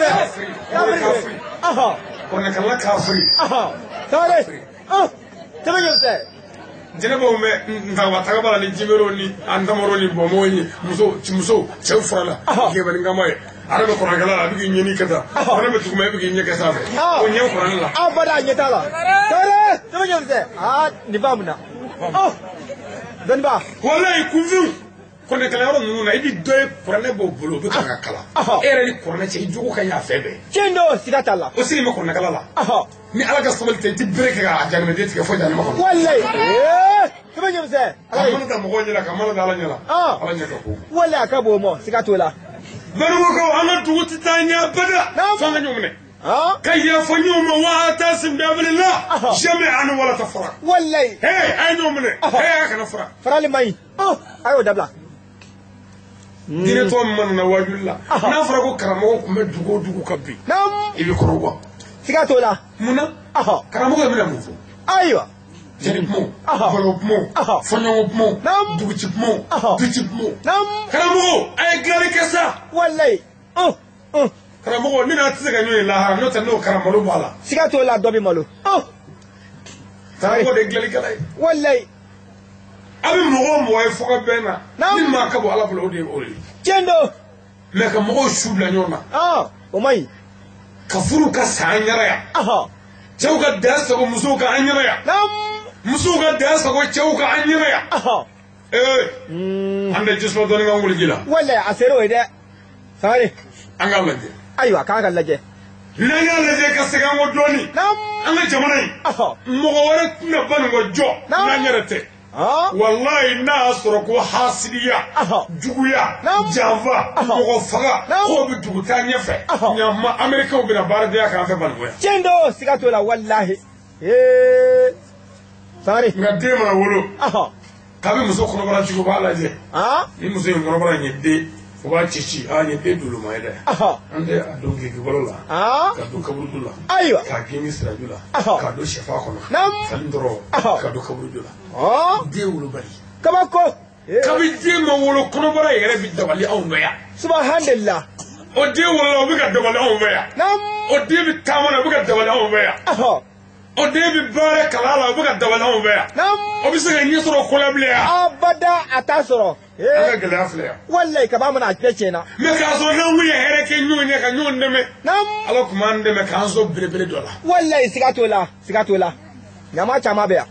كافري كنا كلا كافري ساري تبغى جنبه ما نتاقبل على الجمروني عندمروني بوموني مسو شوف فلا كيف بنعمل أنا بكرة كلا أبغى يني كذا أنا بتوم أبغى يني كذا ونيا كرنا لا أبدا ينتلا ساري تبغى نفهمنا دنبا ولا يكون kɔnɛ kalanyɔrɔ ninnu na i bɛ dɔ ye kuranɛ b'o bolo o bɛ kan ka kalan e yɛrɛ ni kuranɛ cɛ i jogo ka ɲi a fɛn bɛɛ tiɲɛ don siga t'a la o sigi bɛ kuranɛ kala la ni ala ka sabali tɛ i tɛ bere kɛ k'a jamaniden tigɛ fo janama kɔnɔ walayi kɛmɛ ɲɛmisɛn ka mana da mɔgɔw ɲɛna ka mana da ala ɲɛna ala ɲɛ ka ko walayi a ka bon o ma siga t'o la bɛnugɔkaw an ka dugu tɛ taa ɲɛ bɛda fo an ka ɲɔgɔn minɛ ka yafa ɲɔgɔn ma waa ta sin bɛbɛlila jamais an ni wala ta fara walayi a ye ɲɔgɔn minɛ a kana fara farali man ɲi a y'o dabila diinɛtɔ min ma nana wajuli la n'a fɔra ko karamɔgɔ tun bɛ dugu o dugu ka bin i bɛ kɔrɔ bɔ siga t'o la munna karamɔgɔ bɛna mun fɔ ayiwa jeli kumaw balo kumaw fɔɲɔgɔn kumaw duguci kumaw duci kumaw karamɔgɔ a ye dilanli kɛ sa walayi karamɔgɔ ni n'a tɛ se ka ɲɔgɔn ye lahara n'o tɛ n'o karamalo b'a la siga t'o la dɔ bɛ malo karamɔgɔ de ye dilanlikɛla ye walayi a bɛ mɔgɔ ye fo ka bɛn na ni maa ka bɔ ala bolo o de ye o ye tiɲɛ don mɛ ka mɔgɔw su bila ɲɔgɔn na o man ɲi ka furu ka sa an ɲɛna yan cɛw ka dan sago musow ka an ɲɛna yan musow ka dan sago cɛw ka an ɲɛna yan an bɛ jisuma dɔɔni ka wuli ji la walayi a sera o ye dɛ sangare an k'a lajɛ ayiwa k'an ka lajɛ n'an y'a lajɛ ka segin an kɔ dɔɔni an ka jamana in mɔgɔ wɛrɛ tɛna ba nin kɔ jɔ n'an yɛrɛ tɛ wallahi n'a y'a sɔrɔ ko hasidiya juguya janfa mɔgɔ faga k'o bɛ dugu taa ɲɛfɛ ɲama amerikaw bɛna baaradenya k'an fɛ banikoya tiɲɛ don siga t'o la walahi sangare nka den mana wolo kabi muso kɔnɔbara cogo b'a lajɛ ni muso in kɔnɔbara in ye den o b'a cici n ye den duluma ye dɛ an tɛ a don gege balo la ka don kaburudu la k'a geni siraju la k'a don sɛfa kɔnɔ fani dɔrɔn ka don kaburudu la den wolobali kabako kabi den ma wolo kɔnɔbara yɛrɛ bɛ dabali anw fɛ yan subahanalah o den wolola o bɛ ka dabali anw fɛ yan o den bɛ taama na o bɛ ka dabali anw fɛ yan o den bɛ baara kalan la o bɛ ka dabali anw fɛ yan o bɛ se ka ɲɛ sɔrɔ ko la bilen yan abada a t'a sɔrɔ an ka gɛlɛya filɛ yan walayi kaba mana a bɛɛ tiɲɛna mɛ k'a sɔrɔ n'an kun ye hɛrɛ kɛ ɲɔgɔn ye ka ɲɔgɔn dɛmɛ ala tun b'an dɛmɛ k'an sɔn belebele dɔ la walayi siga t'o la siga t'o la ɲama caman bɛ yan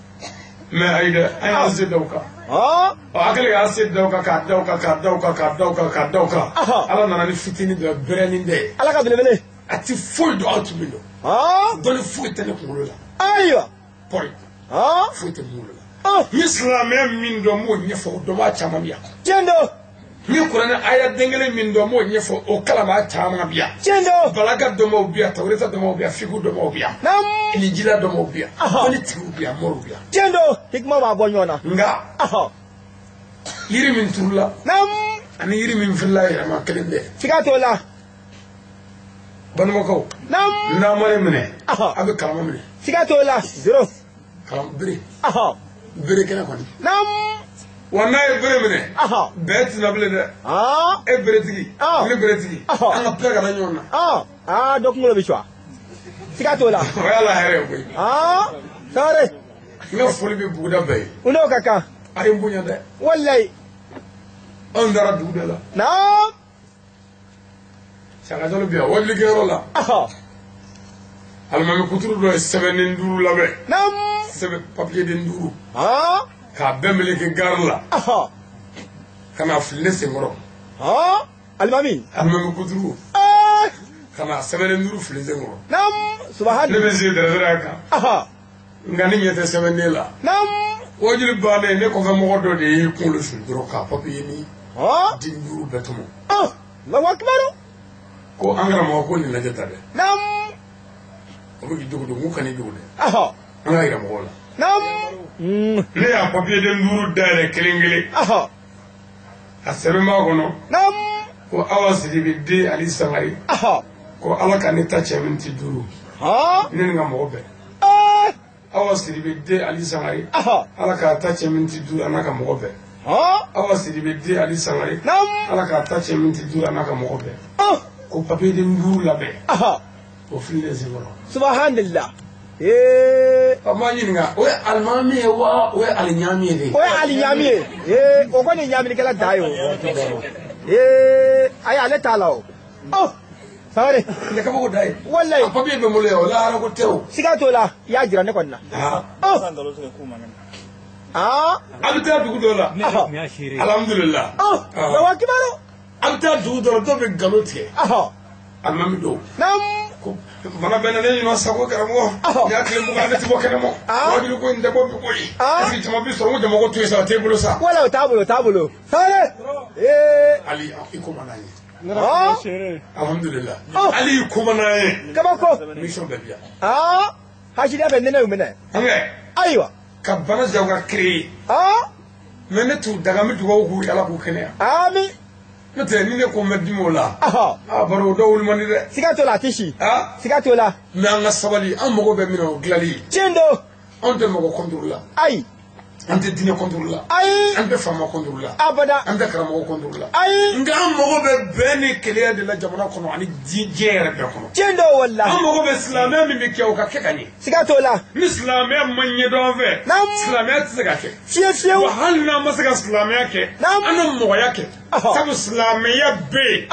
mɛ ayi dɛ an y'an se da o kan a kɛlen k'an se da o kan k'a da o kan k'a da o kan k'a da o kan k'a da o kan ala nana ni fitinin dɔ bɛrɛnin dɛ ye ala ka belebele a ti foyi dɔn aw tun bɛ dɔn dɔnni foyi tɛ ne kunkolo la ayiwa pɔri foyi tɛ kunkolo la n ye silamɛya min dɔn n b'o ɲɛfɔ o dɔn b'a caman bi yan tiɲɛ don n ye kuranɛ aya den kelen min dɔn n b'o ɲɛfɔ o kalama caman bi yan tiɲɛ don balaga dɔnbaw bi yan tawureta dɔnbaw bi yan fiku dɔnbaw bi yan injila dɔnbaw bi yan dɔnni tigiw bi yan mɔriw bi yan tiɲɛ don hikima b'a bɔ ɲɔgɔn na nka yiri min turula ani yiri min filila yɛlɛma kelen tɛ siga t'o la banimakaw n'an ma ne minɛ a bɛ kalama minɛ siga t'o la zero bere bere kɛnɛ kɔni wa n'a ye bere minɛ bɛɛ tɛna bilen dɛ e beretigi ne beretigi an ka bɛɛ kana ɲɔgɔn na dɔ kunkolo bɛ cuwa siga t'o la o y'a la hɛrɛ ye koyi sangare n ka foli bɛ buguda bɛɛ ye u n'o ka kan a ye n bonya dɛ walayi anw taara dugu dɔ la sakajalo bi yan wabilikɛyɔrɔ la alimami kuturu dɔ ye sɛbɛnni 5 labɛn sɛbɛn papiye den 5 k'a bɛɛ meleke gari la ka na fili ne senkɔrɔ alimami kuturu ka na sɛbɛnni 5 fili senkɔrɔ subahana ne bɛ se dɛrɛdɛrɛ kan nka ne ɲɛ tɛ sɛbɛnden la wajuli bannen ne kɔfɛ mɔgɔ dɔ de y'i kunkolo fili dɔrɔn k'a papiye ni den 5 bɛɛ tɔmɔ Allahu akibaru ko an karamɔgɔ ko nin lajɛ ta dɛ o bɛ k'i dogo dogo k'u kan'i dogo dɛ an k'a yira mɔgɔw la ne y'a papiye den 5 dayɛlɛ kelen kelen a sɛbɛn b'a kɔnɔ ko awa sidibe den ali sangare ko ala ka ne ta cɛ miniti 5 ne ni ka mɔgɔ bɛɛ awa sidibe den ali sangare ala k'a ta cɛ miniti 5 a n'a ka mɔgɔ bɛɛ awa sidibe den ali sangare ala k'a ta cɛ miniti 5 a n'a ka mɔgɔ bɛɛ ko papiye den 5 labɛn o fililen senkɔrɔ subhanallah a ma ɲininka o ye alimami ye wa o ye aliɲami ye de o ye aliɲami ye o kɔni ye ɲaminikɛla da ye o ayi ale t'a la o sangare ne kabako da ye walayi a papiye bɛ n bolo yan o lahara ko tɛ o siga t'o la i y'a jira ne kɔni na abita dugu dɔ la alhamdulillah wa kibaro abita dugu dɔ la dɔ bɛ nkalon tigɛ alimami dɔw mana bɛn na ne ɲinɔ sago karamɔgɔ n y'a tile mugan ne ti bɔ kɛnɛ ma wajulu ko in tɛ bɔ bi koyi est-ce que jama bi sɔrɔ n ko jama ko to yen sa o t'e bolo sa wala o t'a bolo sare ali i ko ma n'a ye alhamdulillah ali i ko ma n'a ye kabako mission bɛɛ bi yan hasidiya bɛ nɛnɛ y'u minɛ ayiwa ka bana jaw ka créer mais ne t'u daga n bɛ dugawu k'u ye ala k'u kɛnɛya ami n'o tɛ ni ne ko n bɛ dimi o la bari o dɔ wuli man di dɛ siga t'o la a tɛ si siga t'o la mais an ka sabali an mago bɛ min na o dilali tiɲɛ don anw tɛ mɔgɔ contre la ayi an tɛ diinɛ contre la ayi an tɛ faama contre la abada an tɛ karamɔgɔ contre la ayi nka an mago bɛ bɛn ni keleya de la jamana kɔnɔ ani diɲɛ yɛrɛ bɛɛ kɔnɔ tiɲɛ don walahi an mago bɛ silamɛya min bɛ kɛ o ka kɛ ka ɲɛ siga t'o la ni silamɛya ma ɲɛdɔn an fɛ silamɛya tɛ se ka kɛ fiyewu wa hali n'an ma se ka silamɛya kɛ an na mɔgɔya kɛ sabu silamɛya bɛ yen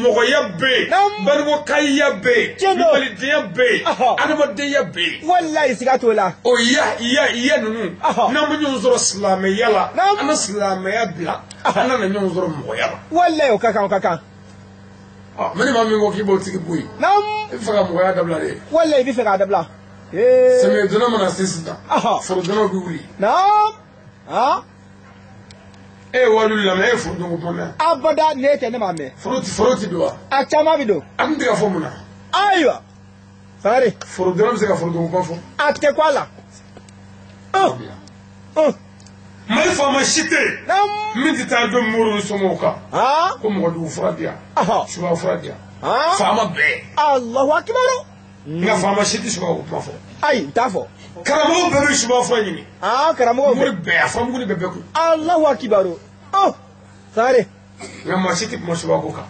mɔgɔya bɛ yen barikokaya bɛ yen walidenya bɛ yen adamadenya bɛ yen walahi siga t'o la o iya ninnu n'an ma ɲɔgɔn sɔrɔ silamɛya la an na silamɛya bila an na ɲɔgɔn sɔrɔ mɔgɔya la walahi o ka kan mɛ ni maa min ko k'i b'o tigi bɔ yen i bɛ fɛ ka mɔgɔya dabila de walahi i bɛ fɛ k'a dabila samiyɛdonna mana se sisan forodonnaw bɛ wuli e ye walilu lamɛn e ye forodon ko kuma mɛn abada ne tɛ ne m'a mɛn foro ti don wa a caman bɛ don a tun tɛ ka fɔ mun na ayiwa sangare forodonna bɛ se ka forodon ko kuma fɔ a tɛ ko a la mali faama si tɛ yen min tɛ taa dɔn mori ni sɔmɔw kan ko mɔgɔdugu fura di yan suba fura di yan faama bɛɛ alahu akibaru nka faama si tɛ suba ko kuma fɔ ayi n t'a fɔ karamɔgɔ bɛɛ bɛ suba fura ɲini karamɔgɔ mori bɛɛ a faamuguni bɛɛ bɛ kun alahu akibaru sangare nka maa si tɛ kuma suba ko kan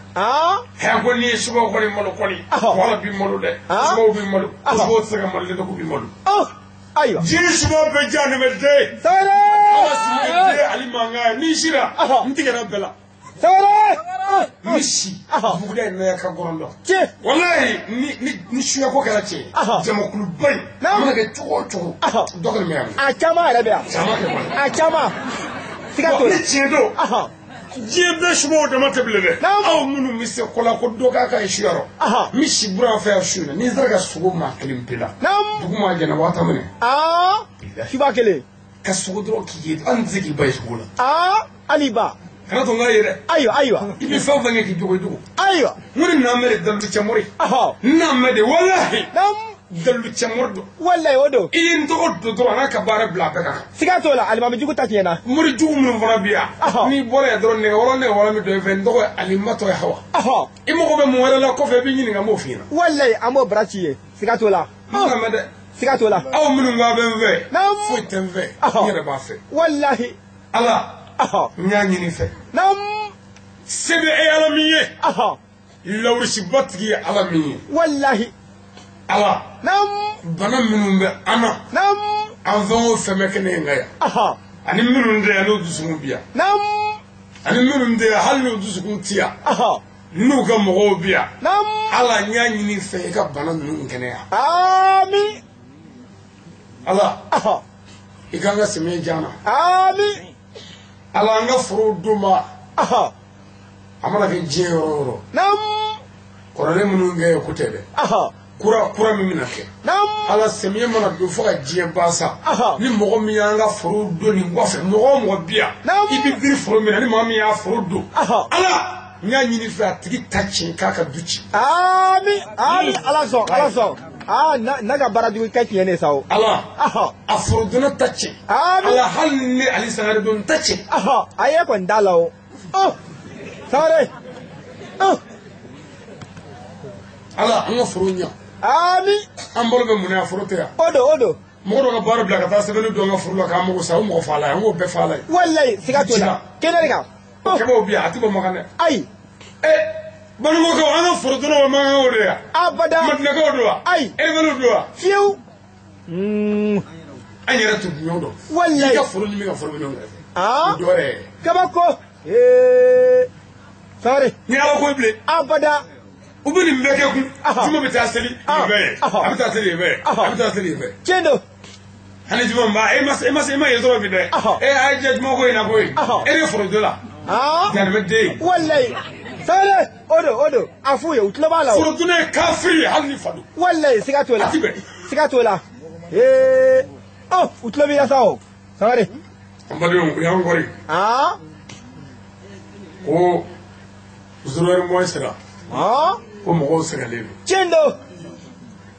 hɛ ko n'i ye suba kɔni malo kɔni wala b'i malo dɛ subaw b'i malo subaw tɛ se ka malo dɛ ko b'i malo ayiwa jiri subaw bɛ diya nin bɛ den sangare den ali mankan n'i sira n tigɛra bɛɛ la sangare ni si buguda in na ka gɔrɔn dɔn tiɲɛ walayi ni suyako kɛra tiɲɛ jamakuluba in a mana kɛ cogo o cogo dɔ kɔni bɛ yan a caman yɛrɛ bɛ yan caman kɛ kɔni a caman siga t'o la ni tiɲɛ don diɲɛ bɛɛ subaw dama tɛ bilen dɛ aw minnu bɛ se ko la ko dɔ k'a ka ye suyarɔ min si bura fɛ yan su in na n'i sera ka sogo maa kelen pe la dugu maa jɛnna waa tan minɛ suba kelen ka sogo dɔrɔn k'i ye hali n tɛ se k'i ba ye sogo la hali ba kana to n k'a ye dɛ ayiwa i bɛ fɛn o fɛn kɛ k'i dogo i dogo ayiwa n ko ni n'an mɛ de dalu cɛmɔri n'an mɛ de walahi dalu cɛmɔri don walayi o don i ye n tɔgɔ don dɔrɔn a n'a ka baara bila a bɛɛ kan siga t'o la alimami jugu ta tiɲɛ na mori jugu minnu fana bɛ yan n'i bɔra yan dɔrɔn nɛgɛ wɔɔrɔ min don i fɛ n tɔgɔ ye alimatɔ ye hawa i mago bɛ mun wɛrɛ la kɔfɛ i b'i ɲininka n b'o f'i ɲɛna walayi an b'o bara ci ye siga t'o la n ka mɛn dɛ siga t'o la aw minnu k'a bɛ n fɛ foyi tɛ n fɛ n yɛrɛ b'a fɛ walahi ala n y'a ɲini fɛ se bɛ e ala min ye lawurisiba tigi ye ala min ye walahi ala bana minnu bɛ an na an fɛn o fɛn bɛ kɛnɛ in kan yan ani minnu tɛ yan n'o dusukun bi yan ani minnu tɛ yan hali n'o dusukun ti yan n'u ka mɔgɔw bi yan ala n y'a ɲini fɛ i ka bana ninnu kɛnɛya ami ala i k'an ka sɛmɛ diya na ala an ka forow d'u ma a mana kɛ diɲɛ yɔrɔ o yɔrɔ kɔrɔlen minnu kɛ ye ko tɛ dɛ kura min bɛna kɛ ala sɛmiyɛ mana don fo ka diɲɛ ba sa ni mɔgɔ min y'an ka foro don nin kɔfɛ mɔgɔ o mɔgɔ bi yan i bɛ biri foro min na ni maa min y'a foro don ala n y'a ɲini fɛ a tigi ta tiɲɛ k'a ka du ci ami ala sɔn n'a ka baarajugu kɛ tiɲɛ ne sa o ala a forodonna ta tiɲɛ ala hali ni ne ali sangare don ta tiɲɛ a ye kɔni t'a la o sangare ala an ka foro ɲɛ ami an bolo bɛ mun na foro tɛ yan o don mɔgɔ dɔ ka baara bila ka taa sɛbɛnni don an ka foro la k'an mago sa o mɔgɔ fa la an k'o bɛɛ fa la ye walayi siga t'o la kɛnɛ de kan kɛmɛw bi yan a tɛ bɔ makan dɛ ayi banikɔkaw an ka foro donna wa mankankaw de yan abada matinɛkaw don wa ayi elimaniw don wa fiyewu an yɛrɛ tun ɲɔgɔn dɔn walayi i ka foro ni min ka foro bɛ ɲɔgɔn kɛrɛfɛ dɔ yɛrɛ kabako sangare ni ala ko bilen abada u bɛ nin bɛɛ kɛ kun juma bɛ taa seli nin bɛɛ ye a bɛ taa seli nin bɛɛ ye a bɛ taa seli nin bɛɛ ye tiɲɛ don hani juma ba e ma yeso bi de e ay je juma ko ina ko e re foro de la dan me de wallahi sare odo afuye utlo bala foro dune kafiri hal ni fadu wallahi sigato la utlo bi yasao sare ambade ya ngori ko zuwar mo sira ko mo sira le chendo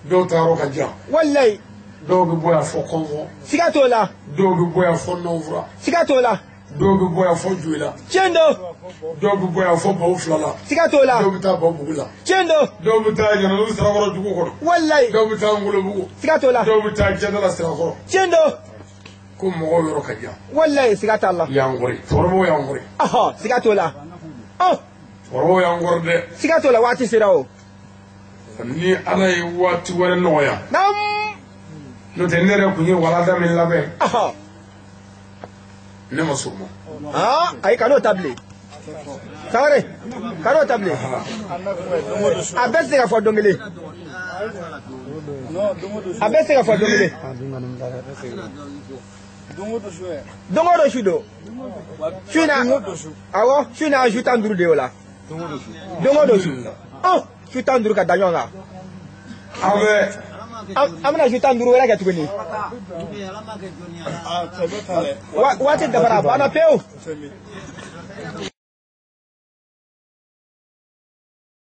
do taro ka ja wallahi do bi boya fo kongo sigato la do bi boya fo novra sigato la do bi boya fo juila chendo do bi boya fo baw flala sigato la do bi ta baw bugula chendo do bi ta jana do sira woro dugo ko wallahi do bi ta ngulo bugo sigato la do bi ta jana la sira ko chendo ko mo yoro ka ja wallahi sigata Allah ya ngori tormo ya ngori sigato la tormo ya ngorde sigato la wati sirao ni ala yi wati wala noya nam no te nere kunye wala da min labe ne masumo ay kano table sare kano table abese ga fo dongele abese ga fo dongele dongo do shudo shuna awo shuna ajuta nduru de wala dongo do shu shuta nduru ka danyonga abe amna shuta nduru wala ga tuguni wati dabara bana peu